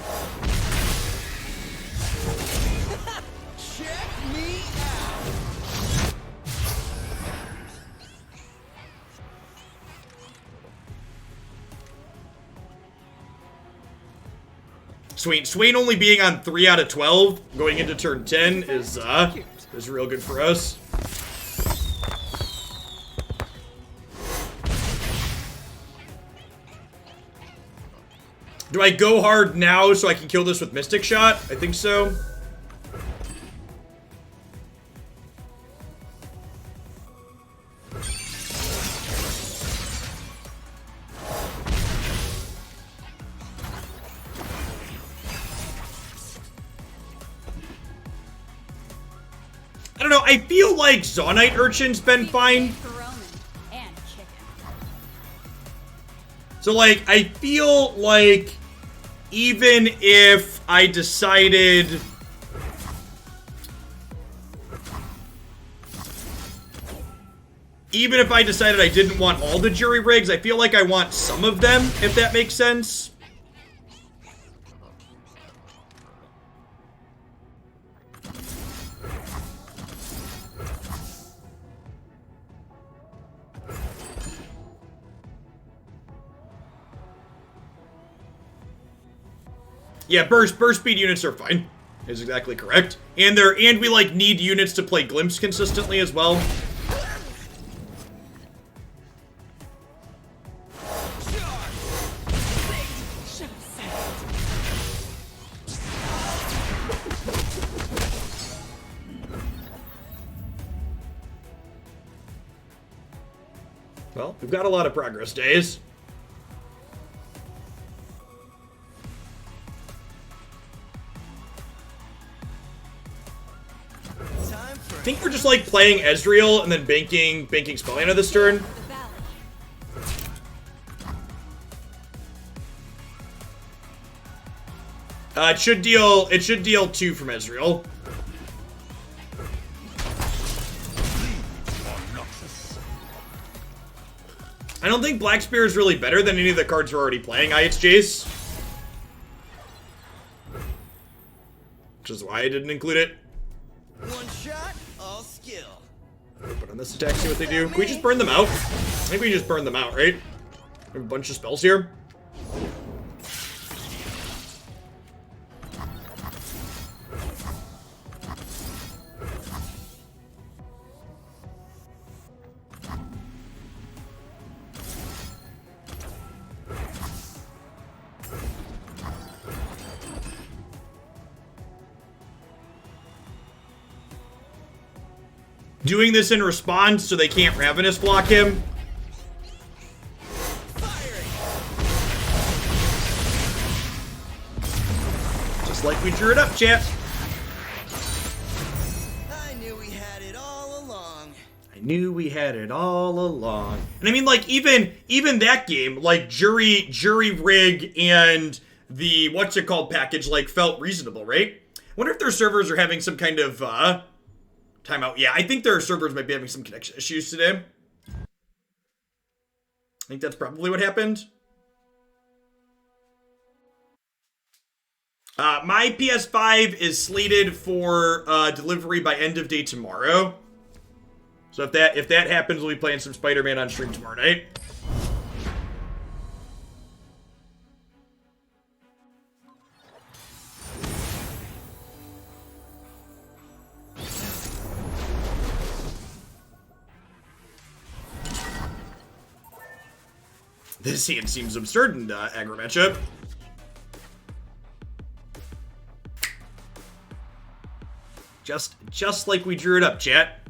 Check me out. Swain only being on 3 out of 12 going into turn 10 is real good for us. Do I go hard now so I can kill this with Mystic Shot? I think so. I don't know, I feel like Zaunite Urchin's been fine. And chicken. So, like, I feel like even if I decided... even if I decided I didn't want all the jury rigs, I feel like I want some of them, if that makes sense. Yeah, burst speed units are fine. Is exactly correct. And we like need units to play Glimpse consistently as well. Well, we've got a lot of progress days. I think we're just like playing Ezreal and then banking Spellana this turn. It should deal 2 from Ezreal. I don't think Black Spear is really better than any of the cards we're already playing, IH Jace. Which is why I didn't include it. One shot, all skill. Put on this attack, see what they do. Can we just burn them out? I think we just burn them out, right? We have a bunch of spells here. Doing this in response so they can't Ravenous block him. Just like we drew it up, chat. I knew we had it all along. I knew we had it all along. And I mean, like, even that game, like, jury rig and the what's it called package, like, felt reasonable, right? I wonder if their servers are having some kind of timeout. Yeah, I think their servers might be having some connection issues today. I think that's probably what happened. My PS5 is slated for delivery by end of day tomorrow. So if that happens, we'll be playing some Spider-Man on stream tomorrow night. This hand seems absurd in aggro matchup. Just like we drew it up, chat.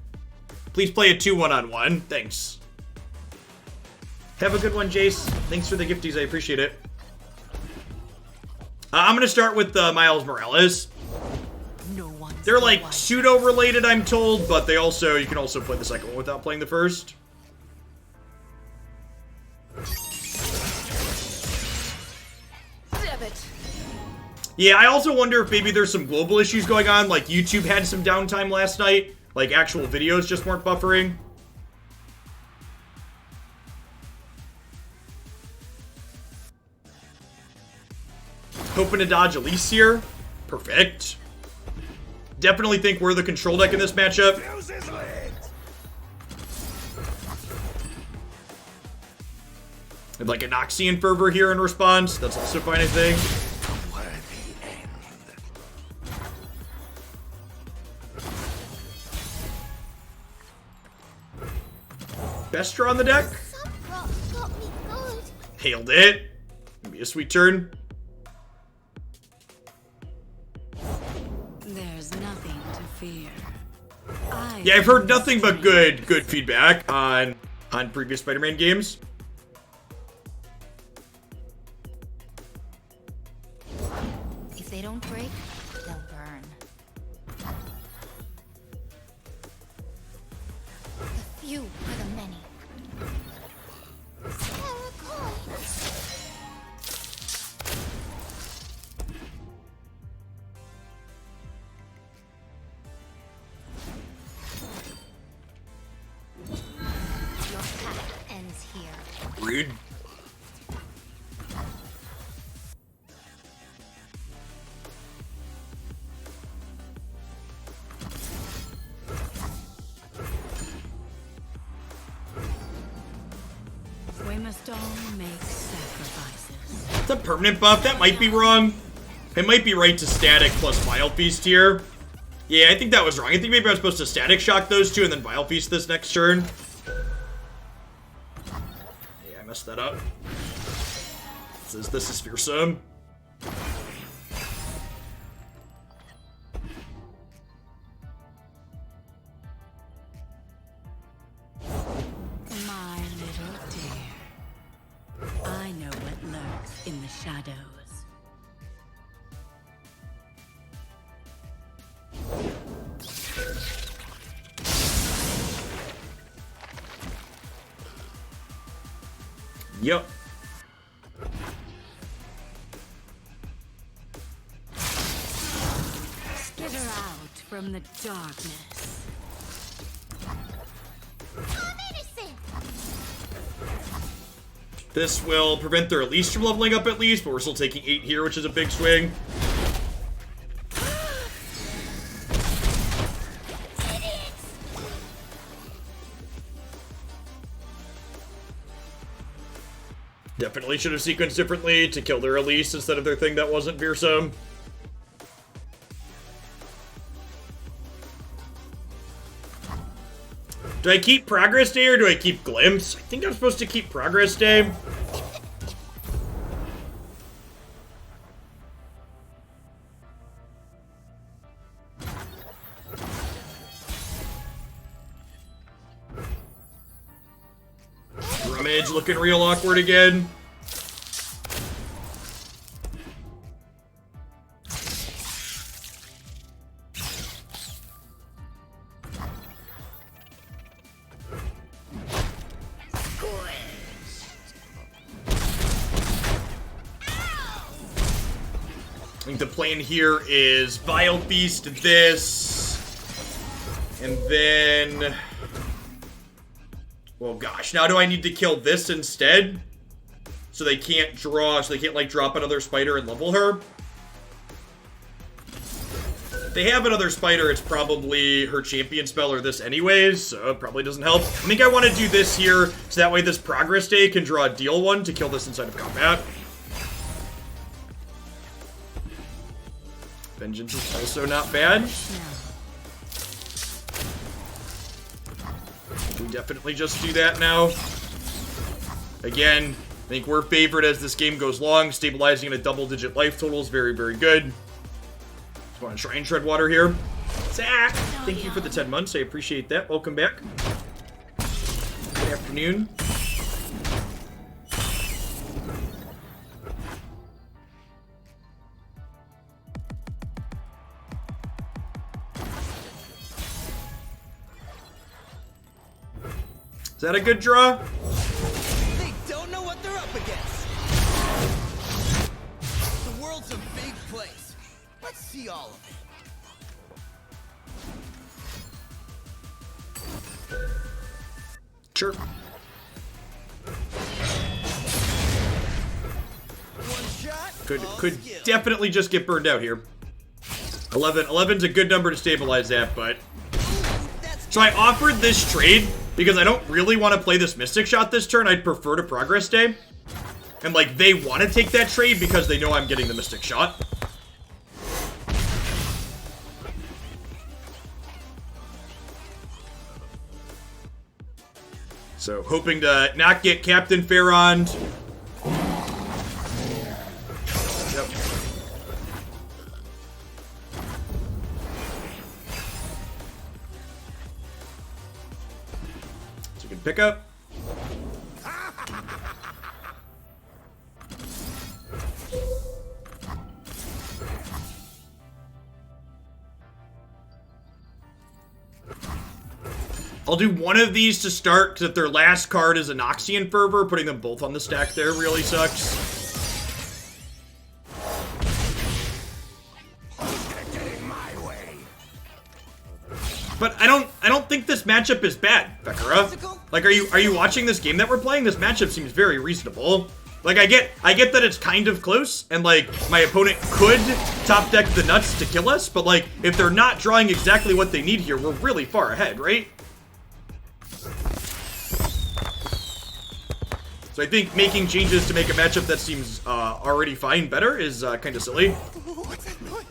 Please play a 2-1-on-1. Thanks. Have a good one, Jace. Thanks for the gifties. I appreciate it. I'm gonna start with Miles Morales. They're like pseudo-related, I'm told, but you can also play the second one without playing the first. Yeah, I also wonder if maybe there's some global issues going on, like YouTube had some downtime last night, like actual videos just weren't buffering. Hoping to dodge Elise here. Perfect. Definitely think we're the control deck in this matchup. I'd like a Noxian Fervor here in response. That's also fine, I think. Bestra on the deck. Hailed it. Gonna be a sweet turn. There's nothing to fear. Yeah, I've heard nothing but good feedback on previous Spider-Man games. If they don't break, they'll burn. The few are the many. Rude. We must all make sacrifices. It's a permanent buff. That might be wrong. It might be right to static plus Vile Feast here. Yeah, I think that was wrong. I think maybe I was supposed to static shock those two and then Vile Feast this next turn. Yeah, I messed that up. This is fearsome. My little dear. I know what lurks in the shadows. Yep. Skitter out from the darkness. This will prevent their Elise from leveling up at least, but we're still taking 8 here, which is a big swing. Definitely should have sequenced differently to kill their Elise instead of their thing that wasn't fearsome. Do I keep Progress Day or do I keep Glimpse? I think I'm supposed to keep Progress Day. Rummage looking real awkward again. I think the plan here is Vile Feast this, and then, well, gosh, now do I need to kill this instead? So they can't draw, so they can't, like, drop another spider and level her? If they have another spider, it's probably her champion spell or this anyways, so it probably doesn't help. I think I want to do this here, so that way this Progress Day can draw a deal one to kill this inside of combat. Vengeance is also not bad. We definitely just do that now. Again, I think we're favored as this game goes long. Stabilizing at a double-digit life total is very, very good. Just want to try and tread water here. Zach, thank you for the 10 months. I appreciate that. Welcome back. Good afternoon. Is that a good draw? They don't know what they're up against. The world's a big place. Let's see all of it. Sure. One shot. Could definitely just get burned out here. 11's a good number to stabilize that, but... So I offered this trade because I don't really want to play this Mystic Shot this turn. I'd prefer to Progress Day. And, like, they want to take that trade because they know I'm getting the Mystic Shot. So, hoping to not get Captain Farrond. Yep. It's a good pickup. I'll do one of these to start, because if their last card is Anoxian Fervor, putting them both on the stack there really sucks. But I don't think this matchup is bad, Bekara. Like, are you watching this game that we're playing? This matchup seems very reasonable. Like, I get that it's kind of close, and like my opponent could top deck the nuts to kill us, but like if they're not drawing exactly what they need here, we're really far ahead, right? So I think making changes to make a matchup that seems already fine better is kind of silly. What's that noise?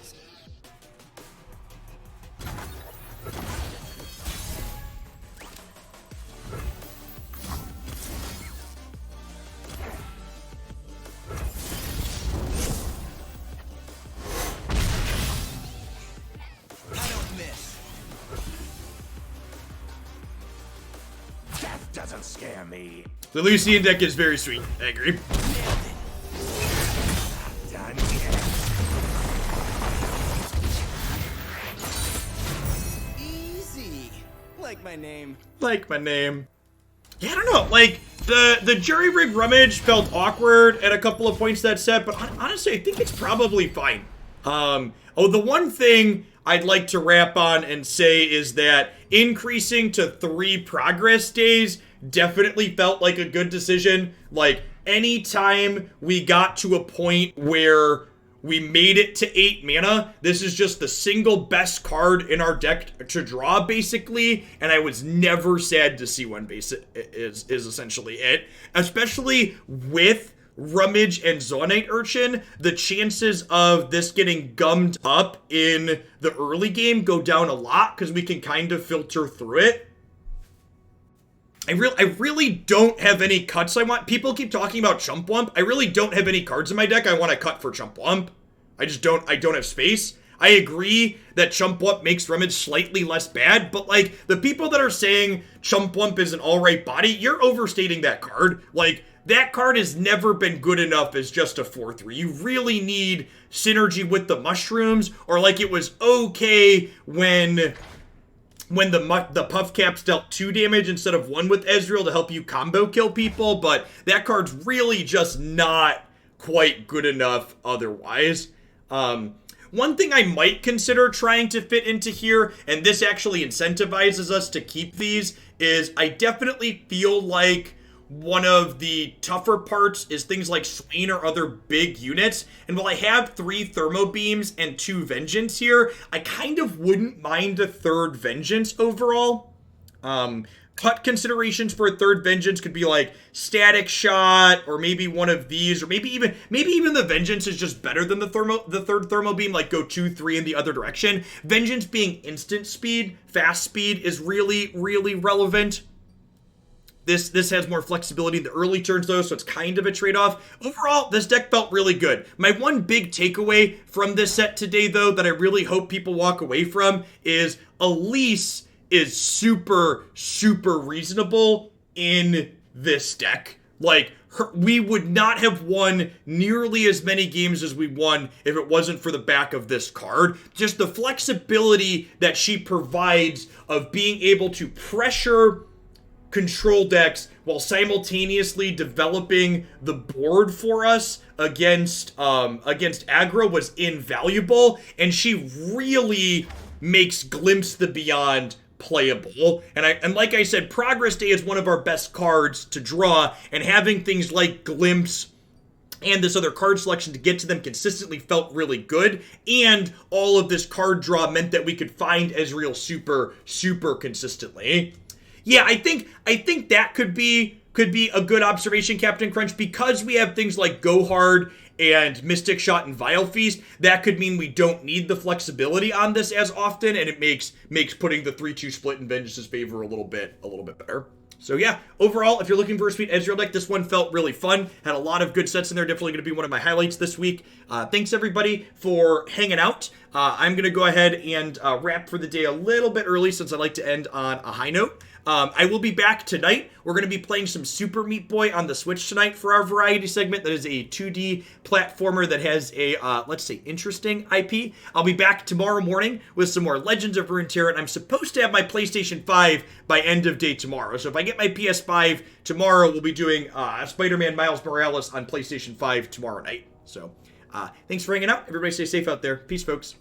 I don't miss. Death doesn't scare me. The Lucian deck is very sweet. I agree. Done yet. Easy. Like my name. Like my name. Yeah, I don't know. Like, the jury rig rummage felt awkward at a couple of points that set, but honestly, I think it's probably fine. Oh, the one thing I'd like to wrap on and say is that increasing to 3 progress days definitely felt like a good decision. Like, anytime we got to a point where we made it to 8 mana, this is just the single best card in our deck to draw, basically, and I was never sad to see one base is essentially it. Especially with Rummage and Zoanite Urchin, the chances of this getting gummed up in the early game go down a lot because we can kind of filter through it. I really don't have any cuts I want. People keep talking about Chump Wump. I really don't have any cards in my deck I want to cut for Chump Wump. I don't have space. I agree that Chump Wump makes Rummage slightly less bad, but like, the people that are saying Chump Wump is an alright body, you're overstating that card. Like, that card has never been good enough as just a 4/3. You really need synergy with the mushrooms, or like it was okay when the Puff Caps dealt 2 damage instead of 1 with Ezreal to help you combo kill people, but that card's really just not quite good enough otherwise. One thing I might consider trying to fit into here, and this actually incentivizes us to keep these, is I definitely feel like one of the tougher parts is things like Swain or other big units. And while I have 3 Thermo Beams and 2 Vengeance here, I kind of wouldn't mind a 3rd Vengeance overall. Cut considerations for a 3rd Vengeance could be like Static Shot, or maybe one of these, or maybe even the Vengeance is just better than the 3rd Thermo Beam, like go 2-3 in the other direction. Vengeance being instant speed, fast speed is really, really relevant. This has more flexibility in the early turns, though, so it's kind of a trade-off. Overall, this deck felt really good. My one big takeaway from this set today, though, that I really hope people walk away from is Elise is super, super reasonable in this deck. Like, we would not have won nearly as many games as we won if it wasn't for the back of this card. Just the flexibility that she provides of being able to pressure control decks while simultaneously developing the board for us against aggro was invaluable, and she really makes Glimpse the Beyond playable. And like I said, Progress Day is one of our best cards to draw, and having things like Glimpse and this other card selection to get to them consistently felt really good, and all of this card draw meant that we could find Ezreal super, super consistently. Yeah, I think that could be a good observation, Captain Crunch, because we have things like Go Hard and Mystic Shot and Vile Feast. That could mean we don't need the flexibility on this as often, and it makes putting the 3-2 split in Vengeance's favor a little bit better. So yeah, overall, if you're looking for a sweet Ezreal deck, this one felt really fun. Had a lot of good sets in there. Definitely going to be one of my highlights this week. Thanks everybody for hanging out. I'm going to go ahead and wrap for the day a little bit early since I like to end on a high note. I will be back tonight. We're going to be playing some Super Meat Boy on the Switch tonight for our variety segment. That is a 2D platformer that has a, let's say, interesting IP. I'll be back tomorrow morning with some more Legends of Runeterra, and I'm supposed to have my PlayStation 5 by end of day tomorrow. So if I get my PS5 tomorrow, we'll be doing Spider-Man Miles Morales on PlayStation 5 tomorrow night. So thanks for hanging out. Everybody stay safe out there. Peace, folks.